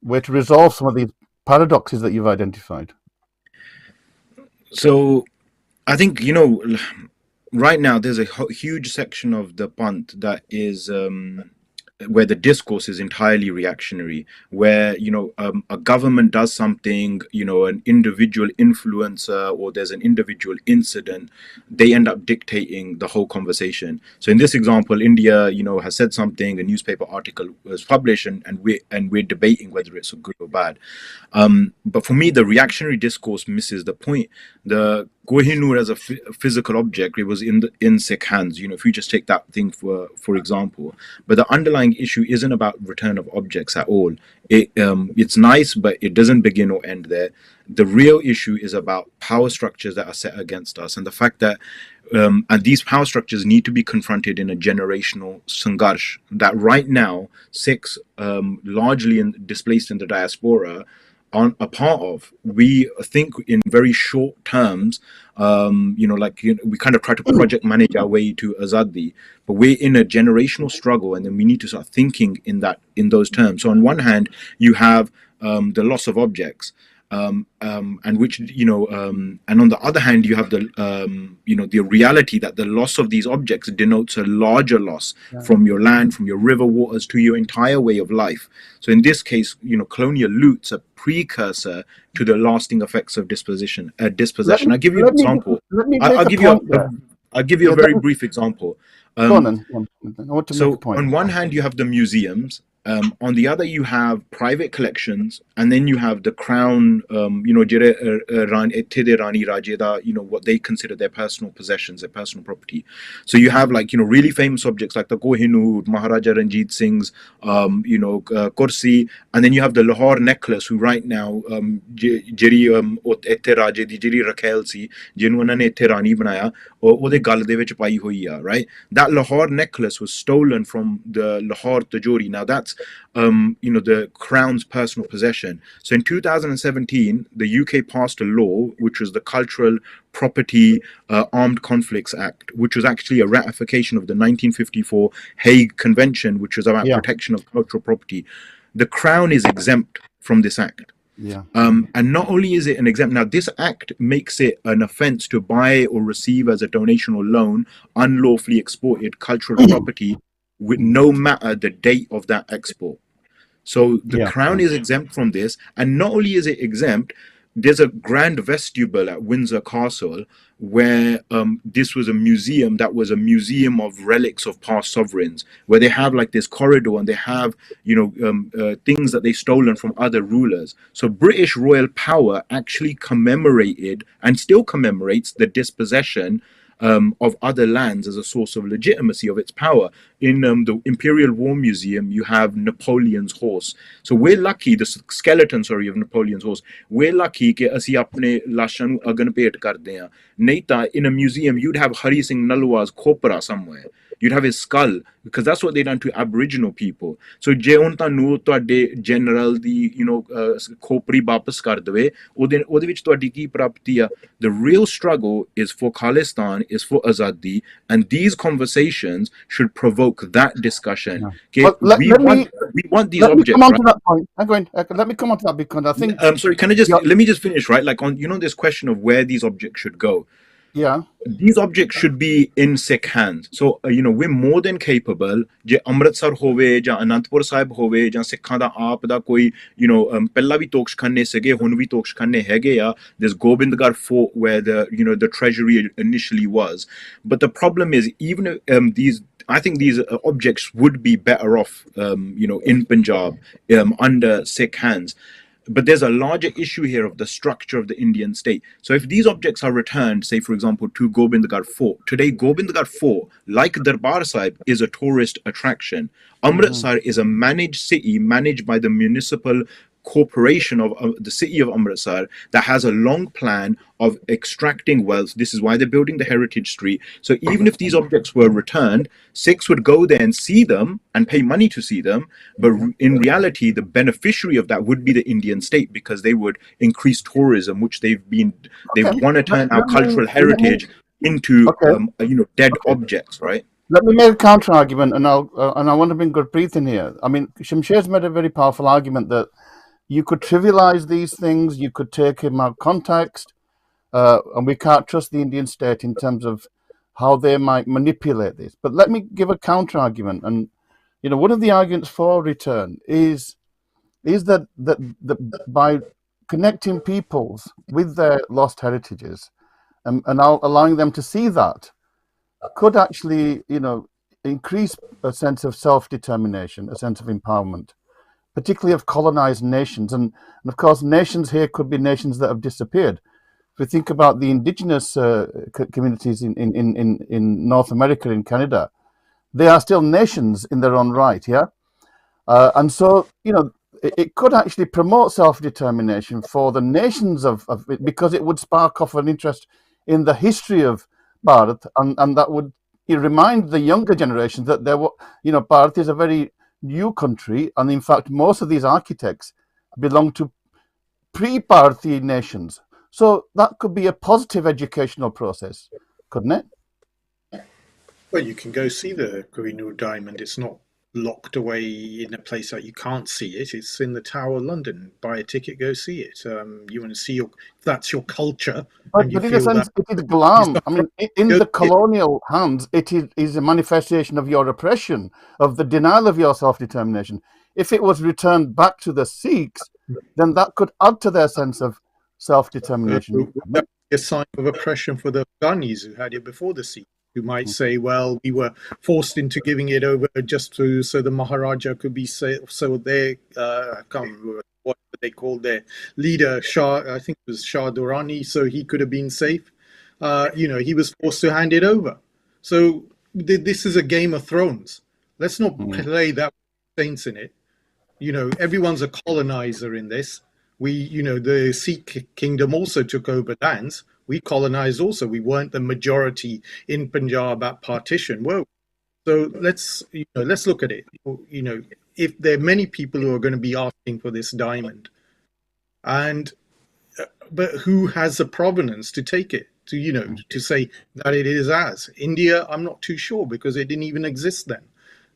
way to resolve some of these paradoxes that you've identified? So I think, right now there's a huge section of the Panth that is where the discourse is entirely reactionary, where a government does something, an individual influencer or there's an individual incident, they end up dictating the whole conversation. So in this example, India has said something, a newspaper article was published, and we're debating whether it's good or bad. But for me, the reactionary discourse misses the point. The Kohinoor as a physical object, it was in Sikh hands. If you just take that thing for example, but the underlying issue isn't about return of objects at all. It's nice, but it doesn't begin or end there. The real issue is about power structures that are set against us, and the fact that and these power structures need to be confronted in a generational sangharsh that right now Sikhs, largely displaced in the diaspora, aren't a part of. We think in very short terms, we kind of try to project manage our way to Azadi, but we're in a generational struggle, and then we need to start thinking in those terms. So on one hand, you have the loss of objects, and which and on the other hand, you have the reality that the loss of these objects denotes a larger loss from your land, from your river waters, to your entire way of life. So in this case, colonial loot's a precursor to the lasting effects of dispossession. I'll give you an example. I'll give you a very brief example. Go on then. I want to make a point. On one hand, you have the museums. On the other, you have private collections, and then you have the crown, what they consider their personal possessions, their personal property. So you have really famous objects like the Kohinoor, Maharaja Ranjit Singh's, Kursi, and then you have the Lahore necklace, who right now, Jiri Raje di Jiri Rakhel si, jinu unhone itthe rani banaya, ਉਹਦੇ ਗਲ ਦੇ ਵਿੱਚ ਪਾਈ ਹੋਈ ਆ, right? That Lahore necklace was stolen from the Lahore Tajori. Now that's the crown's personal possession. So in 2017, the UK passed a law which was the Cultural Property Armed Conflicts Act, which was actually a ratification of the 1954 Hague Convention, which was about protection of cultural property. The Crown is exempt from this act. And not only is it an exempt, now this act makes it an offence to buy or receive as a donation or loan unlawfully exported cultural property, with no matter the date of that export. So the Crown is exempt from this, and not only is it exempt, there's a grand vestibule at Windsor Castle where this was a museum that was a museum of relics of past sovereigns, where they have like this corridor and they have, things that they've stolen from other rulers. So British royal power actually commemorated and still commemorates the dispossession of other lands as a source of legitimacy of its power. In the Imperial War Museum, you have Napoleon's horse. So we're lucky, the skeleton, sorry, of Napoleon's horse. We're lucky कि ਅਸੀਂ ਆਪਣੇ ਲਾਸ਼ਾਂ ਨੂੰ ਅਗਨ ਭੇਟ ਕਰਦੇ ਹਾਂ. ਨਹੀਂ ਤਾਂ in a museum, you'd have Hari Singh Nalwa's khopra somewhere. You'd have his skull, because that's what they done to Aboriginal people. So ਜੇ ਹੁਣ ਤੁਹਾਨੂੰ ਤੁਹਾਡੇ ਜਨਰਲ ਦੀ ਖੋਪਰੀ ਵਾਪਸ ਕਰ ਦੇਵੇ, ਉਹਦੇ ਵਿੱਚ ਤੁਹਾਡੀ ਕੀ ਪ੍ਰਾਪਤੀ ਆ? The real struggle is for Khalistan, is for Azadi, and these conversations should provoke that discussion. Yeah. Okay? Well, we want these let me objects, come on right? to that point. I'm going. Let me come on to that because I think. Sorry, can I just let me just finish, right? Like on this question of where these objects should go. Yeah. These objects should be in Sikh hands. So we're more than capable. Je Amritsar hove, ja Anandpur Sahib hove, ja Sikhan da aap da koi pehla vi tokskhane sege, hun vi tokskhane hege ya. There's Gobindgarh Fort where the treasury initially was. But the problem is, even I think these objects would be better off in Punjab under Sikh hands. But there's a larger issue here of the structure of the Indian state. So if these objects are returned, say for example, to Gobindgarh Fort, today Gobindgarh Fort, like Darbar Sahib, is a tourist attraction. Amritsar is a managed city, managed by the municipal corporation of the city of Amritsar, that has a long plan of extracting wealth. This is why they're building the heritage street. So even if these objects were returned, Sikhs would go there and see them and pay money to see them. But in reality, the beneficiary of that would be the Indian state, because they would increase tourism, which they want to turn our cultural heritage into dead objects, right? Let me make a counter argument, and I want to bring Gurpreet in here. I mean, Shamsher's made a very powerful argument that you could trivialize these things, you could take him out of context, and we can't trust the Indian state in terms of how they might manipulate this. But let me give a counter argument, and one of the arguments for return is that by connecting peoples with their lost heritages and allowing them to see that could actually increase a sense of self-determination, a sense of empowerment, particularly of colonized nations. And of course, nations here could be nations that have disappeared. If we think about the indigenous communities in North America, in Canada, they are still nations in their own right, yeah? And so, it could actually promote self-determination for the nations of because it would spark off an interest in the history of Bharat, and that would remind the younger generations that Bharat is a very new country, and in fact, most of these architects belong to pre-Bharati nations. So that could be a positive educational process, couldn't it? Well, you can go see the Kohinoor diamond. It's not locked away in a place that you can't see it. It's in the Tower of London. Buy a ticket, go see it. You want to see if that's your culture. But in a sense, it is glam. I mean, in the colonial hands, it is a manifestation of your oppression, of the denial of your self-determination. If it was returned back to the Sikhs, then that could add to their sense of self-determination. Would that be a sign of oppression for the Afghanis who had it before the Sikhs? Who might say, well, we were forced into giving it over just so the Maharaja could be safe. So they, I can't remember what they called their leader, Shah, I think it was Shah Durrani, so he could have been safe. He was forced to hand it over. So this is a Game of Thrones. Let's not play that with saints in it. Everyone's a colonizer in this. The Sikh kingdom also took over lands. We colonized also. We weren't the majority in Punjab at partition. Well, so let's look at it. If there are many people who are going to be asking for this diamond, but who has the provenance to take it to say that it is ours? India, I'm not too sure because it didn't even exist then.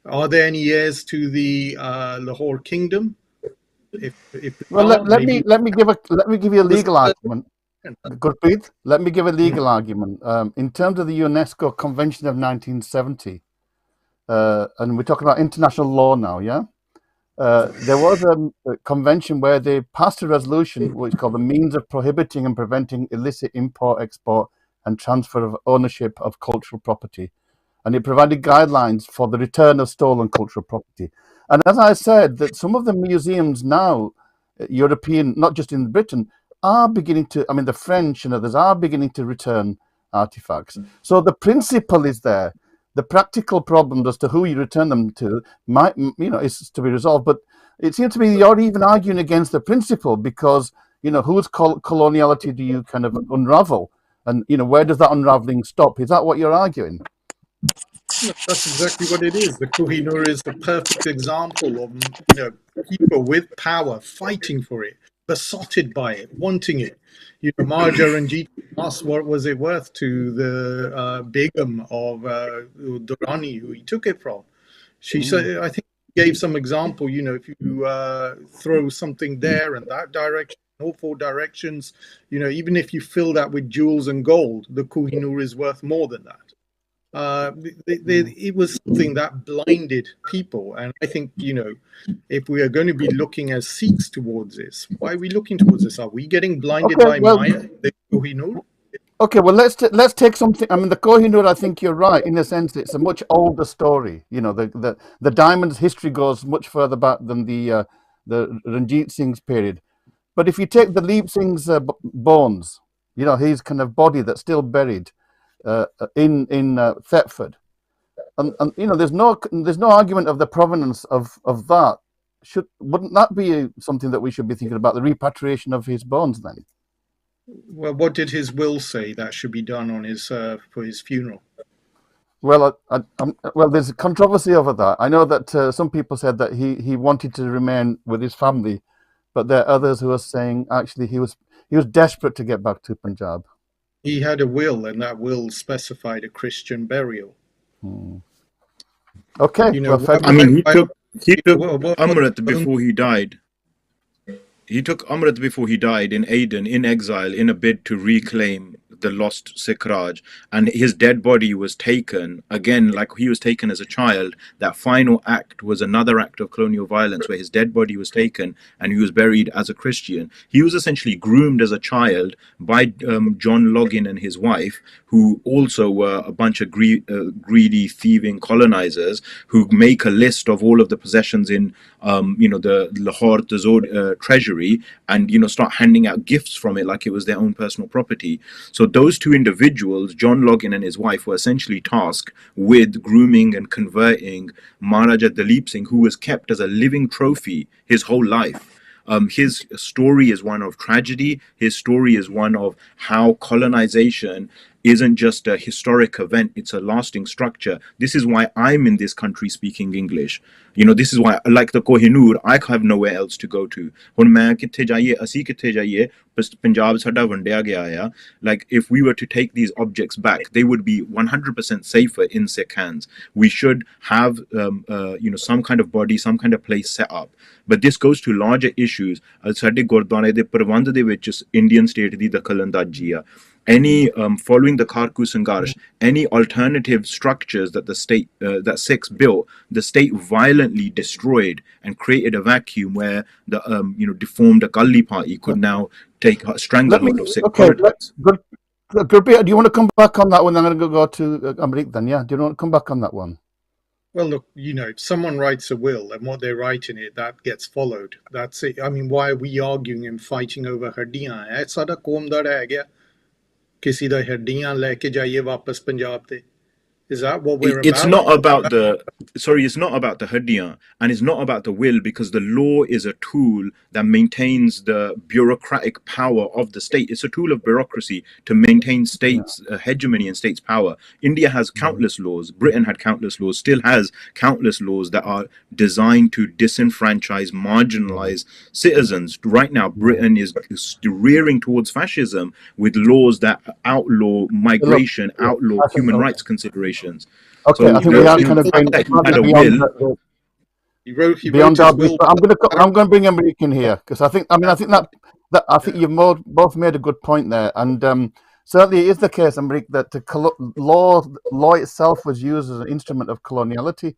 Are there any heirs to the Lahore kingdom? Let me give you a legal argument. Gurpreet, let me give a legal argument. In terms of the UNESCO Convention of 1970, and we're talking about international law now, yeah? there was a convention where they passed a resolution which is called the Means of Prohibiting and Preventing Illicit Import, Export, and Transfer of Ownership of Cultural Property. And it provided guidelines for the return of stolen cultural property. And as I said, that some of the museums now, European, not just in Britain, are beginning to, I mean, the French and others are beginning to return artifacts. So the principle is there. The practical problem as to who you return them to might, is to be resolved. But it seems to me you're even arguing against the principle because, whose coloniality do you kind of unravel? And, where does that unraveling stop? Is that what you're arguing? That's exactly what it is. The Kohinoor is the perfect example of people with power fighting for it, besotted by it, wanting it. Marja Ranjit asked what was it worth to the Begum of Durrani, who he took it from. She said, I think, gave some example. If you throw something there and that direction, all four directions, even if you fill that with jewels and gold, the Kohinoor is worth more than that. It was something that blinded people, and I think if we are going to be looking as Sikhs towards this, why are we looking towards this? Are we getting blinded by Maya, the Kohinoor? Okay, well let's take something. I mean, the Kohinoor, I think you're right in a sense. It's a much older story. The diamond's history goes much further back than the Ranjit Singh's period. But if you take the Leap Singh's bones, his kind of body that's still buried in Thetford, and there's no argument of the provenance of that. Wouldn't that be something that we should be thinking about, the repatriation of his bones then? Well, what did his will say that should be done on his for his funeral? Well, well, there's a controversy over that. I know that some people said that he wanted to remain with his family, but there are others who are saying actually he was desperate to get back to Punjab. He had a will, and that will specified a Christian burial. Okay. He took Amrit before he died. He took Amrit before he died in Aden, in exile, in a bid to reclaim the lost Sikh Raj, and his dead body was taken again, like he was taken as a child. That final act was another act of colonial violence where his dead body was taken and he was buried as a Christian. He was essentially groomed as a child by John Logan and his wife, who also were a bunch of greedy, thieving colonizers who make a list of all of the possessions in the Lahore treasury and start handing out gifts from it like it was their own personal property. So those two individuals, John Logan and his wife, were essentially tasked with grooming and converting Maharaja Dalip Singh, who was kept as a living trophy his whole life. His story is one of tragedy. His story is one of how colonization isn't just a historic event, it's a lasting structure. This is why I'm in this country speaking English. This is why, like the Kohinoor, I have nowhere else to go to. Like, if we were to take these objects back, they would be 100% safer in Sikh hands. We should have, some kind of body, some kind of place set up. But this goes to larger issues. Indian state di dakhalandaji hai. Any following the Kharkhu Sangharsh, any alternative structures that the state that Sikhs built, the state violently destroyed and created a vacuum where the deformed Akali party could now take a stranglehold of Sikh politics. Good. Do you want to come back on that one? I'm going to go to Amrit then. Yeah, do you want to come back on that one? Well, look, if someone writes a will and what they write in it, that gets followed. That's it. I mean, why are we arguing and fighting over Hardiyan? It's sada qawm da reh gaya. Kisi da Hardiyan leke jaiye wapas Punjab te. Is that what we're about? It's not about the Hardiyan, and it's not about the will, because the law is a tool that maintains the bureaucratic power of the state. It's a tool of bureaucracy to maintain states' hegemony and states' power. India has countless laws. Britain had countless laws, still has countless laws that are designed to disenfranchise, marginalize citizens. Right now, Britain is rearing towards fascism with laws that outlaw migration, outlaw human rights considerations. Okay, so I think we are kind of going beyond our will. I'm going to bring Amrit in here because I think you've both made a good point there, and certainly it is the case, Amrit, that law itself was used as an instrument of coloniality,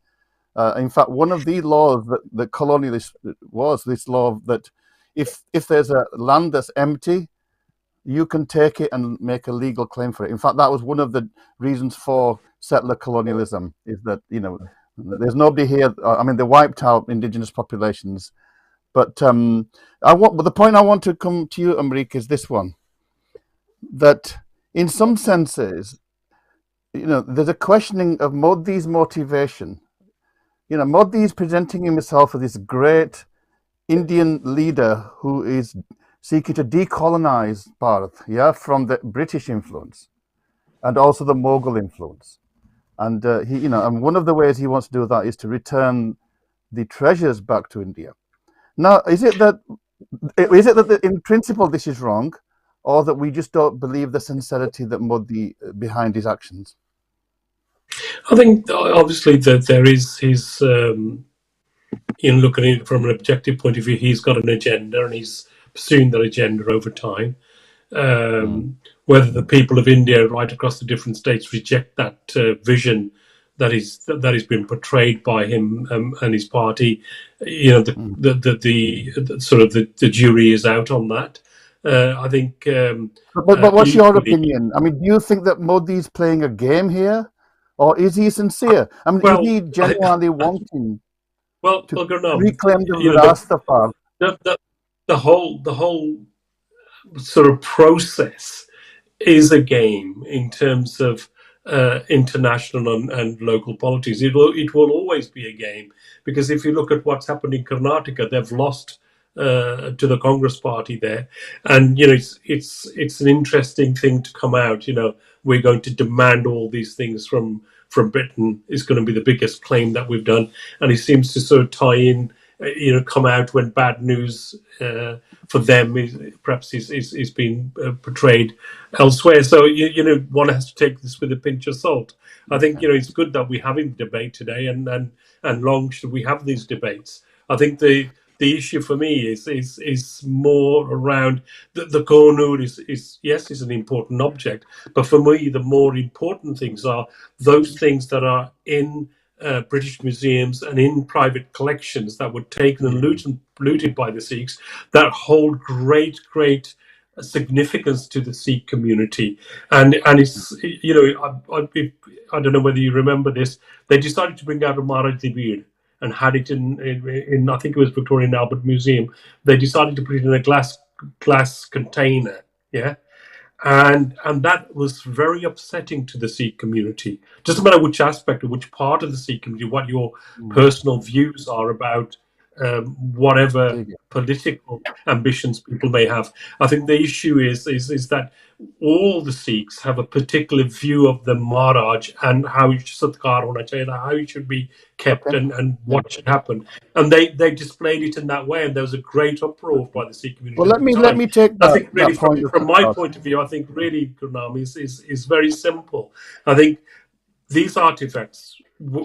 In fact, one of the laws that colonialists was this law that if there's a land that's empty, you can take it and make a legal claim for it. In fact, that was one of the reasons for settler colonialism, is that, there's nobody here. I mean, they wiped out indigenous populations. But but the point I want to come to you, Amrik, is this one: that in some senses, there's a questioning of Modi's motivation. Modi is presenting himself as this great Indian leader who is seeking to decolonize Bharat, from the British influence and also the Mughal influence. And and one of the ways he wants to do that is to return the treasures back to India. Now, is it that in principle this is wrong, or that we just don't believe the sincerity that Modi behind his actions? I think obviously that there is his, in looking at it from an objective point of view, he's got an agenda and he's pursuing that agenda over time. Whether the people of India right across the different states reject that vision that is been portrayed by him and his party, the sort of the jury is out on that. I think. But what's your opinion? I mean, do you think that Modi's playing a game here, or is he sincere? I mean, is he genuinely wanting to reclaim the Rastafari? The whole sort of process is a game in terms of international and local politics. It will always be a game, because if you look at what's happened in Karnataka, they've lost to the Congress party there, and it's an interesting thing to come out. We're going to demand all these things from Britain is going to be the biggest claim that we've done, and it seems to sort of tie in. Come out when bad news for them is being portrayed elsewhere. So one has to take this with a pinch of salt. I think it's good that we're having the debate today, and long should we have these debates. I think the issue for me is more around the Kohinoor is yes, is an important object, but for me the more important things are those things that are in British museums and in private collections that were taken and looted by the Sikhs, that hold great significance to the Sikh community. And it's I don't know whether you remember this. They decided to bring out a Maharaj Veer and had it in I think it was Victorian Albert Museum. They decided to put it in a glass container, and that was very upsetting to the Sikh community. Doesn't matter which aspect or which part of the Sikh community, what your personal views are about whatever political ambitions people may have. I think the issue is that all the Sikhs have a particular view of the Maharaj and how it should be kept and what should happen. And they displayed it in that way, and there was a great uproar by the Sikh community. Well, let me take that. I think really from my point of view, I think really, Gurnam, is very simple. I think these artifacts,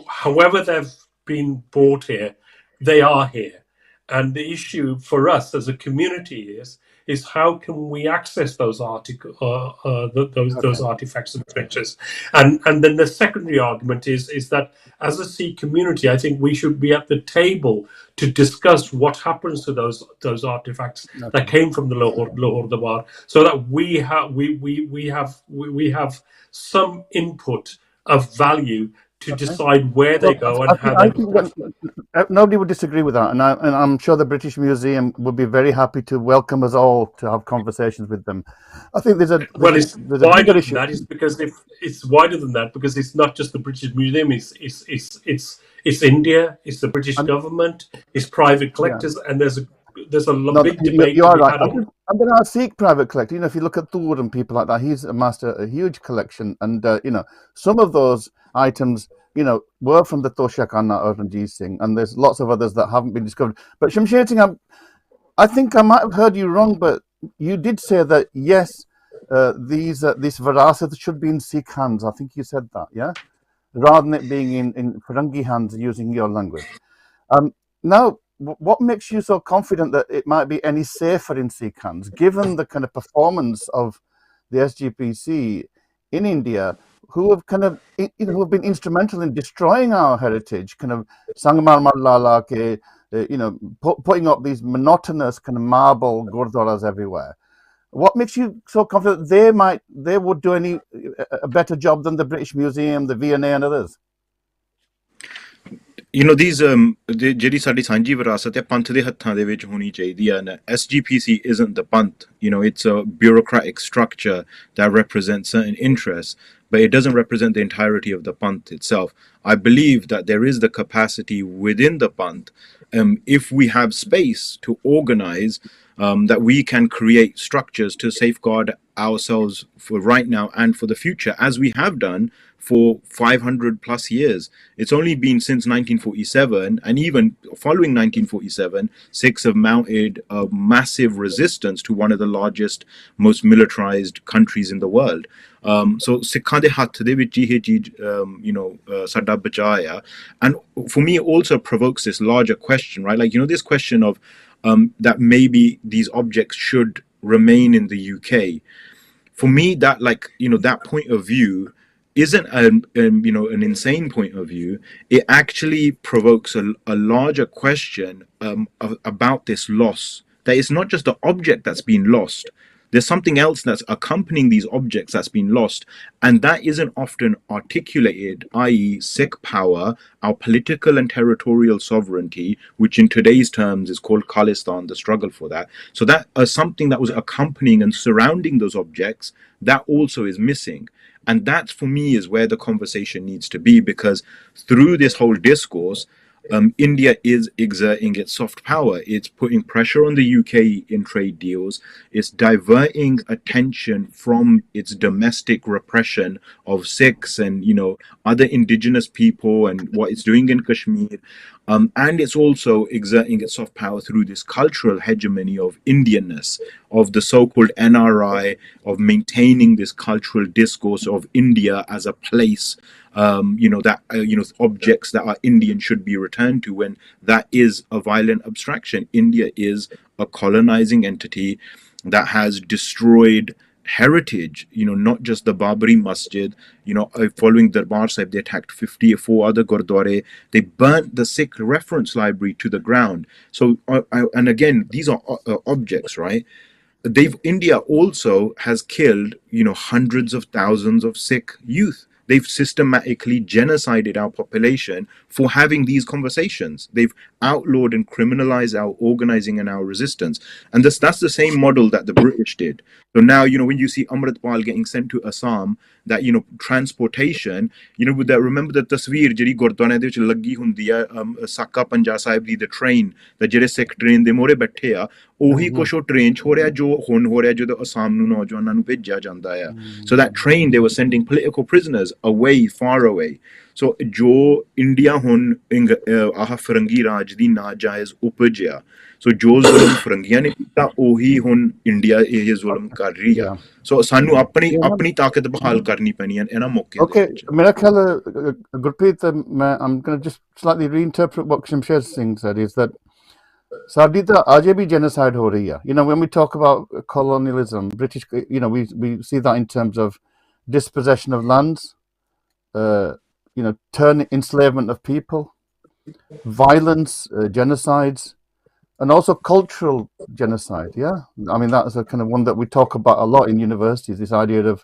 however they've been brought here, they are here. And the issue for us as a community is how can we access those those artifacts and treasures? And then the secondary argument is that as a Sikh community, I think we should be at the table to discuss what happens to those artifacts that came from the Lahore Darbar, so that we have some input of value to decide where they go and how they go. Nobody would disagree with that, and I'm sure the British Museum would be very happy to welcome us all to have conversations with them. I think there's it's wider than that. It's because it's wider than that, because it's not just the British Museum. It's India. It's the British government. It's private collectors, and there's a big debate. You are right. I'm going to Sikh private collector. If you look at Tur and people like that, he's amassed a huge collection, and some of those items, were from the Tosha Khanna or Ranjit Singh, and there's lots of others that haven't been discovered. But Shamsher Singh, I think I might have heard you wrong, but you did say that yes, this Virasat should be in Sikh hands. I think you said that, yeah, rather than it being in Farangi hands, using your language. Now, what makes you so confident that it might be any safer in Sikh hands, given the kind of performance of the SGPC in India, who have kind of, who have been instrumental in destroying our heritage, kind of Sangmar Lala, putting up these monotonous kind of marble gurdwaras everywhere. What makes you so confident they would do a better job than the British Museum, the V&A, and others? These ਜਿਹੜੀ ਸਾਡੀ ਸਾਂਝੀ ਵਿਰਾਸਤ ਹੈ ਪੰਥ ਦੇ ਹੱਥਾਂ ਦੇ ਵਿੱਚ ਹੋਣੀ ਚਾਹੀਦੀ ਹੈ ਨਾ SGPC isn't the Panth it's a bureaucratic structure that represents certain interests but it doesn't represent the entirety of the panth itself. I believe that there is the capacity within the panth if we have space to organize that we can create structures to safeguard ourselves for right now and for the future as we have done for 500 plus years. It's only been since 1947 and even following 1947 Sikhs have mounted a massive resistance to one of the largest most militarized countries in the world. So Sikhan de hath de vich ਇਹ ਚੀਜ਼ ਸਾਡਾ ਬਚਾਇਆ and for me it also provokes this larger question, right? Like this question of that maybe these objects should remain in the UK. For me that that point of view isn't an insane point of view. It actually provokes a larger question about this loss, that it's not just the object that's been lost. There's something else that's accompanying these objects that's been lost, and that isn't often articulated, i.e. Sikh power, our political and territorial sovereignty, which in today's terms is called Khalistan, the struggle for that. So that something that was accompanying and surrounding those objects, that also is missing. And that, for me, is where the conversation needs to be, because through this whole discourse, India is exerting its soft power. It's putting pressure on the UK in trade deals. It's diverting attention from its domestic repression of Sikhs and, other indigenous people and what it's doing in Kashmir. And it's also exerting its soft power through this cultural hegemony of Indianness, of the so-called NRI, of maintaining this cultural discourse of India as a place, that objects that are Indian should be returned to, when that is a violent abstraction. India is a colonizing entity that has destroyed heritage, not just the Babri Masjid, following Darbar Sahib, they attacked 54 other Gurdwara, they burnt the Sikh reference library to the ground. So, and again, these are objects, right? India also has killed, hundreds of thousands of Sikh youth. They've systematically genocided our population for having these conversations. They've outlawed and criminalized our organizing and our resistance. And that's the same model that the British did. So now, when you see Amritpal getting sent to Assam, that, transportation, with that, remember the tasveer, jiri Gurdwara de vich lagi hundi hai, Sakka Panja Sahib di, the train, the jere Sikh train de more baithe a, ohi kuch o train ho reha jo hun ho reha jo Assam nu naujwanan nu bhejya janda hai. So that train, they were sending political prisoners away, far away. So jo India hun aha Farangi Raj di najaiz upajya. So jo zulm Farangiyan ne ਕੀਤਾ ਉਹੀ ਹੁਣ India ਇਹ ਜ਼ੁਲਮ ਕਰ ਰਹੀ ਆ. ਸੋ ਸਾਨੂੰ ਆਪਣੀ ਤਾਕਤ ਬਹਾਲ ਕਰਨੀ ਪੈਣੀ ਹੈ ਇਹਨਾਂ ਮੌਕਿਆਂ ਦੇ ਵਿੱਚ. ਮੇਰਾ ਖਿਆਲ Gurpreet, I'm going to just slightly reinterpret what Shamsher Singh said, is that ਸਾਡੀ ਤਾਂ ਅਜੇ ਵੀ genocide ਹੋ ਰਹੀ ਆ. When we talk about colonialism, British, we see that in terms of dispossession of lands, enslavement of people, violence, genocides, and also cultural genocide. Yeah, I mean, that's a kind of one that we talk about a lot in universities, this idea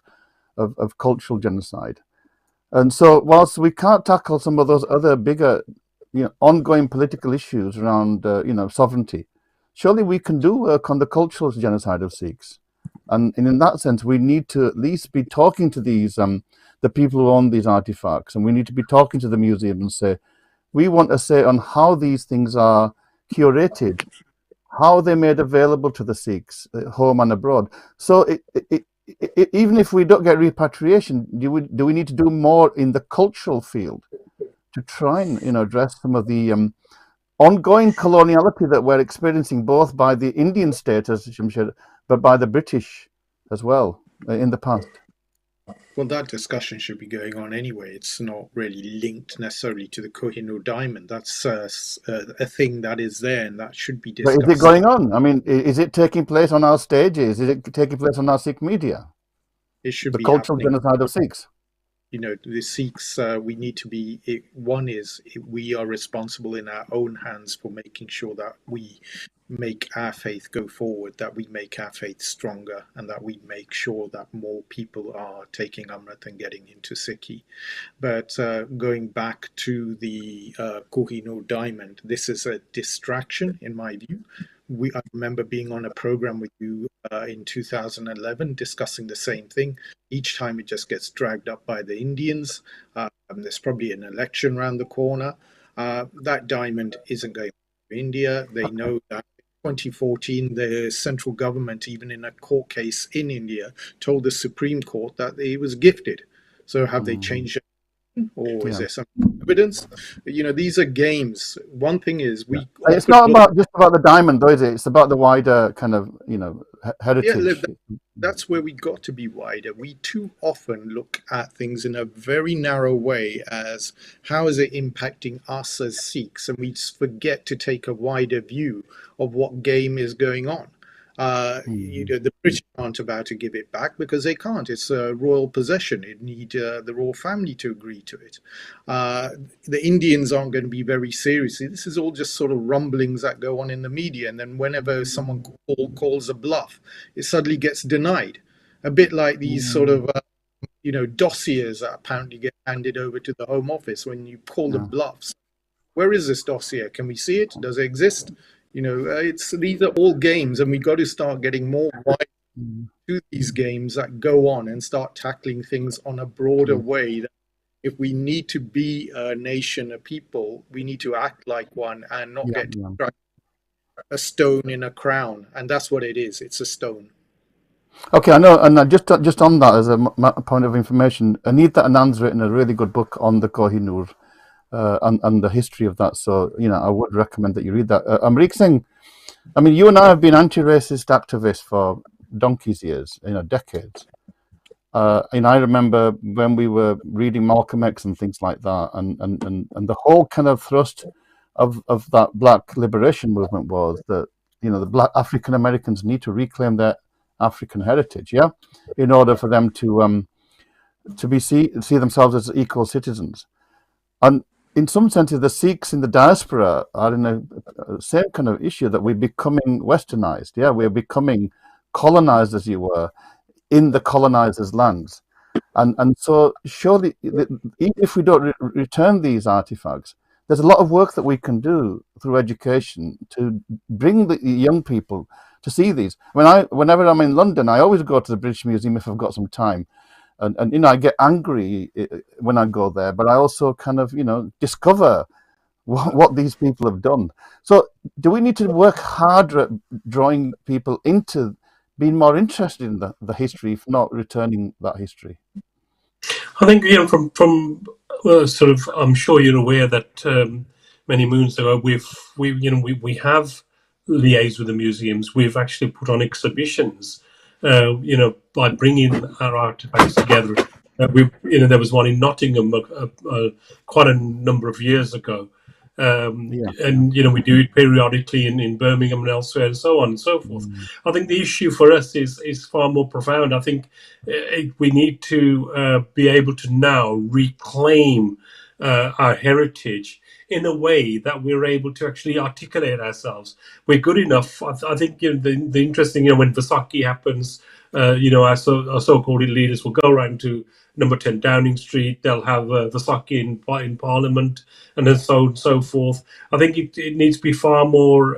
of cultural genocide. And so whilst we can't tackle some of those other bigger ongoing political issues around sovereignty, surely we can do work on the cultural genocide of Sikhs. And in that sense, we need to at least be talking to these the people who own these artifacts, and we need to be talking to the museum and say, we want a say on how these things are curated, how they're made available to the Sikhs at home and abroad. So even if we don't get repatriation, do we need to do more in the cultural field to try and address some of the ongoing coloniality that we're experiencing, both by the Indian state, as Shamsher, but by the British as well in the past? Well, that discussion should be going on anyway. It's not really linked necessarily to the Kohinoor diamond. That's a thing that is there, and that should be discussed. But is it going on? I mean, is it taking place on our stages? Is it taking place on our Sikh media? It should the be cultural happening. genocide of Sikhs. the Sikhs, we need to be, one is we are responsible in our own hands for making sure that we make our faith go forward, that we make our faith stronger, and that we make sure that more people are taking Amrit and getting into Sikhi. But going back to the Kohinoor diamond, this is a distraction in my view. I remember being on a program with you in 2011 discussing the same thing. Each time it just gets dragged up by the Indians. There's probably an election around the corner. That diamond isn't going to India. They know that. 2014, the central government, even in a court case in India, told the Supreme Court that it was gifted. So have they changed it, or is there some evidence? These are games. One thing is we. It's not about just about the diamond, though, is it? It's about the wider kind of heritage. That's where we got to be wider. We too often look at things in a very narrow way as how is it impacting us as Sikhs, and we forget to take a wider view of what game is going on. The British aren't about to give it back because they can't. It's a royal possession. It need the royal family to agree to it. The Indians aren't going to be very serious. This is all just sort of rumblings that go on in the media, and then whenever someone calls a bluff, it suddenly gets denied. A bit like these sort of dossiers that apparently get handed over to the Home Office when you call them bluffs. Where is this dossier? Can we see it? Does it exist? These are all games, and we got to start getting more wide to these games that go on and start tackling things on a broader way. If we need to be a nation, a people, we need to act like one and not get a stone in a crown. And that's what it is. It's a stone. Okay, I know, and just on that as a point of information, Anita Anand's written a really good book on the Kohinoor. And the history of that. So, I would recommend that you read that. Amrik Singh, I mean, you and I have been anti-racist activists for donkey's years, decades. I remember when we were reading Malcolm X and things like that, and the whole kind of thrust of that Black liberation movement was that, the Black African Americans need to reclaim their African heritage, in order for them to see themselves as equal citizens. And in some senses, the Sikhs in the diaspora are in a same kind of issue, that we're becoming westernized. We're becoming colonized, as you were, in the colonizers' lands. And so surely, even if we don't return these artifacts, there's a lot of work that we can do through education to bring the young people to see these. Whenever I'm in London, I always go to the British Museum if I've got some time. And I get angry when I go there, but I also kind of, discover what these people have done. So do we need to work harder at drawing people into being more interested in the history, if not returning that history? I think, from sort of, I'm sure you're aware that many moons ago, we have liaised with the museums. We've actually put on exhibitions. By bringing our artifacts together. There was one in Nottingham quite a number of years ago. And we do it periodically in Birmingham and elsewhere, and so on and so forth. I think the issue for us is far more profound. I think we need to be able to now reclaim our heritage in a way that we're able to actually articulate ourselves. We're good enough. I think the interesting, when Vaisakhi happens, our so-called leaders will go around to number 10 Downing Street. They'll have Vaisakhi in Parliament, and then so on and so forth. I think it needs to be far more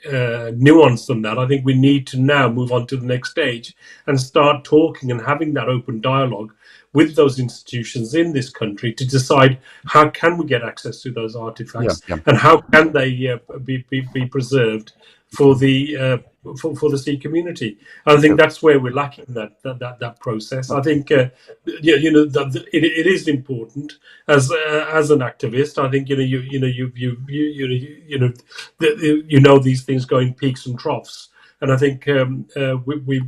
nuanced than that. I think we need to now move on to the next stage and start talking and having that open dialogue with those institutions in this country to decide how can we get access to those artifacts and how can they be preserved for the Sikh community. I think that's where we're lacking that process. I think it is important as an activist. I think these things go in peaks and troughs, and I think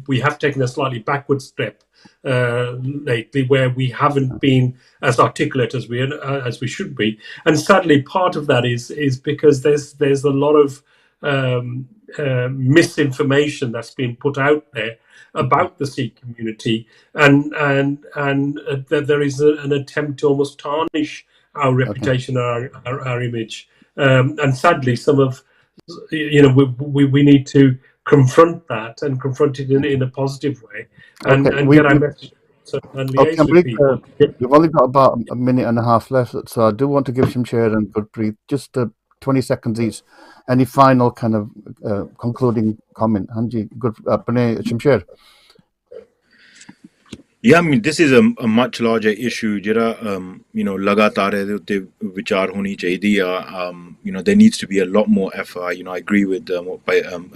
we have taken a slightly backward step lately, where we haven't been as articulate as we should be, and sadly part of that is because there's a lot of misinformation that's been put out there about the Sikh community, and that there is an attempt to almost tarnish our reputation, our image, and sadly, some of we need to confront that and confront it in a positive way, and get our message and liaise with people. We've only got about a minute and a half left, so I do want to give Shamsher and Gurpreet just 20 seconds each. Any final kind of concluding comment? Hanji, Shamsher. Yeah, I mean, this is a much larger issue. Lagatar ਇਹਦੇ ਉੱਤੇ ਵਿਚਾਰ ਹੋਣੀ ਚਾਹੀਦੀ ਆ. There needs to be a lot more effort. I agree with what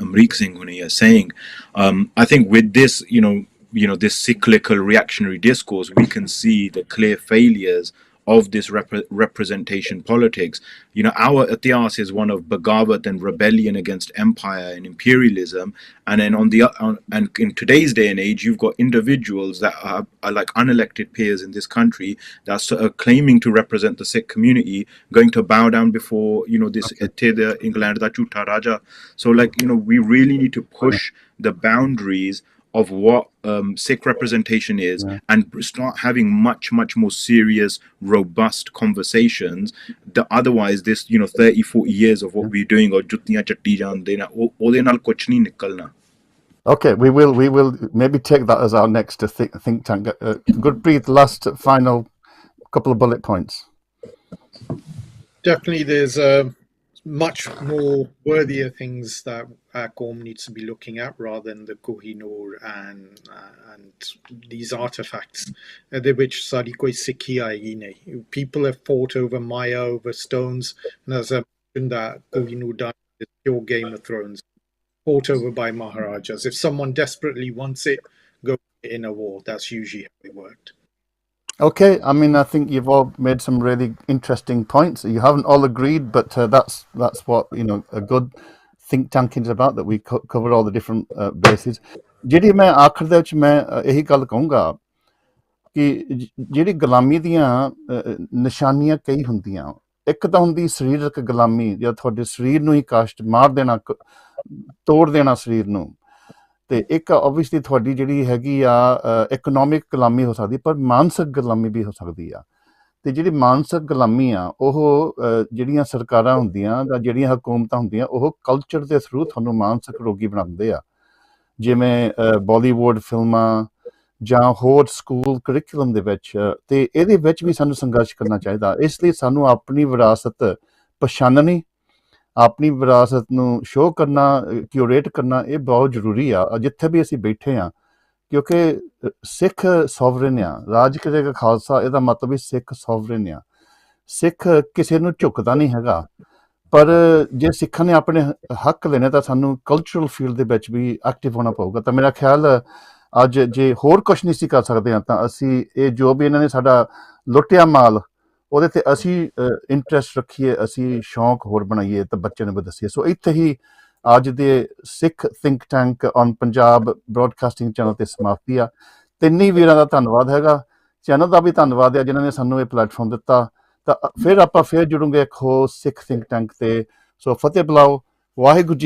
Amrik Singh Huni is saying. I think with this, this cyclical reactionary discourse, we can see the clear failures of this representation politics. Our Ityas is one of Bagawat and rebellion against empire and imperialism. And then and in today's day and age, you've got individuals that are like unelected peers in this country that are claiming to represent the Sikh community, going to bow down before, this England, da Chuta Raja. So we really need to push the boundaries of what Sikh representation is, and start having much more serious, robust conversations. Otherwise this 30-40 years of what we're doing or juttiyan chatti jande na ode naal kuch nahi nikalna. Okay, we will maybe take that as our next think tank. Gurpreet, last final couple of bullet points. Definitely, there's much more worthier things that our Qawm needs to be looking at rather than the Kohinoor and these artifacts, which sari koi sikhi aayegi nahi. People have fought over Maya, over stones, and as I mentioned, that Kohinoor done is pure Game of Thrones, fought over by Maharajas. If someone desperately wants it, go in a war. That's usually how it worked. Okay, I mean, I think you've all made some really interesting points. You haven't all agreed, but that's what a good think tank is about, that we cover all the different bases. ਜਿਹੜੀ ਮੈਂ ਆਖਰ ਦੇ ਵਿੱਚ ਮੈਂ ਇਹੀ ਗੱਲ ਕਹੂੰਗਾ ਕਿ ਜਿਹੜੀ ਗੁਲਾਮੀ ਦੀਆਂ ਨਿਸ਼ਾਨੀਆਂ ਕਈ ਹੁੰਦੀਆਂ, ਇੱਕ ਤਾਂ ਹੁੰਦੀ ਸਰੀਰਕ ਗੁਲਾਮੀ, ਜਾਂ ਤੁਹਾਡੇ ਸਰੀਰ ਨੂੰ ਹੀ ਕਾਸ਼ਟ ਮਾਰ ਦੇਣਾ, ਤੋੜ ਦੇਣਾ ਸਰੀਰ ਨੂੰ, ਤੇ ਇੱਕ ਓਬਵੀਅਸਲੀ ਤੁਹਾਡੀ ਜਿਹੜੀ ਹੈਗੀ ਆ ਇਕਨੋਮਿਕ ਗੁਲਾਮੀ ਹੋ ਸਕਦੀ, ਪਰ ਮਾਨਸਿਕ ਗੁਲਾਮੀ ਵੀ ਹੋ ਸਕਦੀ ਆ। ਤੇ ਜਿਹੜੀ ਮਾਨਸਿਕ ਗੁਲਾਮੀ ਆ ਉਹ ਜਿਹੜੀਆਂ ਸਰਕਾਰਾਂ ਹੁੰਦੀਆਂ ਜਾਂ ਜਿਹੜੀਆਂ ਹਕੂਮਤਾਂ ਹੁੰਦੀਆਂ, ਉਹ ਕਲਚਰ ਦੇ ਥਰੂ ਤੁਹਾਨੂੰ ਮਾਨਸਿਕ ਰੋਗੀ ਬਣਾਉਂਦੇ ਆ, ਜਿਵੇਂ ਬਾਲੀਵੁੱਡ ਫਿਲਮਾਂ ਜਾਂ ਹੋਰ ਸਕੂਲ ਕਰਿਕੂਲਮ ਦੇ ਵਿੱਚ। ਤੇ ਇਹਦੇ ਵਿੱਚ ਵੀ ਸਾਨੂੰ ਸੰਘਰਸ਼ ਕਰਨਾ ਚਾਹੀਦਾ। ਇਸ ਲਈ ਸਾਨੂੰ ਆਪਣੀ ਵਿਰਾਸਤ ਪਛਾਣਨੀ, ਆਪਣੀ ਵਿਰਾਸਤ ਨੂੰ ਸ਼ੋਅ ਕਰਨਾ, ਕਿਊਰੇਟ ਕਰਨਾ, ਇਹ ਬਹੁਤ ਜ਼ਰੂਰੀ ਆ ਜਿੱਥੇ ਵੀ ਅਸੀਂ ਬੈਠੇ ਹਾਂ, ਕਿਉਂਕਿ ਸਿੱਖ ਸੋਵਰਨ ਆ। ਰਾਜ ਕਰੇਗਾ ਖਾਲਸਾ, ਇਹਦਾ ਮਤਲਬ ਵੀ ਸਿੱਖ ਸੋਵਰਨ ਆ। ਸਿੱਖ ਕਿਸੇ ਨੂੰ ਝੁਕਦਾ ਨਹੀਂ ਹੈਗਾ, ਪਰ ਜੇ ਸਿੱਖਾਂ ਨੇ ਆਪਣੇ ਹੱਕ ਲੈਣੇ ਤਾਂ ਸਾਨੂੰ ਕਲਚਰਲ ਫੀਲਡ ਦੇ ਵਿੱਚ ਵੀ ਐਕਟਿਵ ਹੋਣਾ ਪਊਗਾ। ਤਾਂ ਮੇਰਾ ਖਿਆਲ ਅੱਜ ਜੇ ਹੋਰ ਕੁਛ ਨਹੀਂ ਸੀ ਕਰ ਸਕਦੇ ਹਾਂ ਤਾਂ ਅਸੀਂ ਇਹ ਜੋ ਵੀ ਇਹਨਾਂ ਨੇ ਸਾਡਾ ਲੁੱਟਿਆ ਮਾਲ, ਉਹਦੇ ਤੇ ਅਸੀਂ ਇੰਟਰਸਟ ਰੱਖੀਏ, ਅਸੀਂ ਸ਼ੌਂਕ ਹੋਰ ਬਣਾਈਏ ਤਾਂ ਬੱਚਿਆਂ ਨੂੰ ਵੀ ਦੱਸੀਏ। ਸੋ ਇੱਥੇ ਹੀ ਅੱਜ ਦੇ Sikh think tank on Punjab broadcasting channel ਤੇ ਸਮਾਪਤੀ ਆ। ਤਿੰਨੀ ਵੀਰਾਂ ਦਾ ਧੰਨਵਾਦ ਹੈਗਾ, ਚੈਨਲ ਦਾ ਵੀ ਧੰਨਵਾਦ ਹੈ ਜਿਨ੍ਹਾਂ ਨੇ ਸਾਨੂੰ ਇਹ ਪਲੇਟਫਾਰਮ ਦਿੱਤਾ। ਤਾਂ ਫਿਰ ਆਪਾਂ ਫਿਰ ਜੁੜੂਗੇ ਇੱਕ ਹੋਰ ਸਿੱਖ ਥਿੰਕ ਟੈਂਕ ਤੇ। ਸੋ ਫਤਿਹ ਬੁਲਾਓ। ਵਾਹਿਗੁਰੂ ਜੀ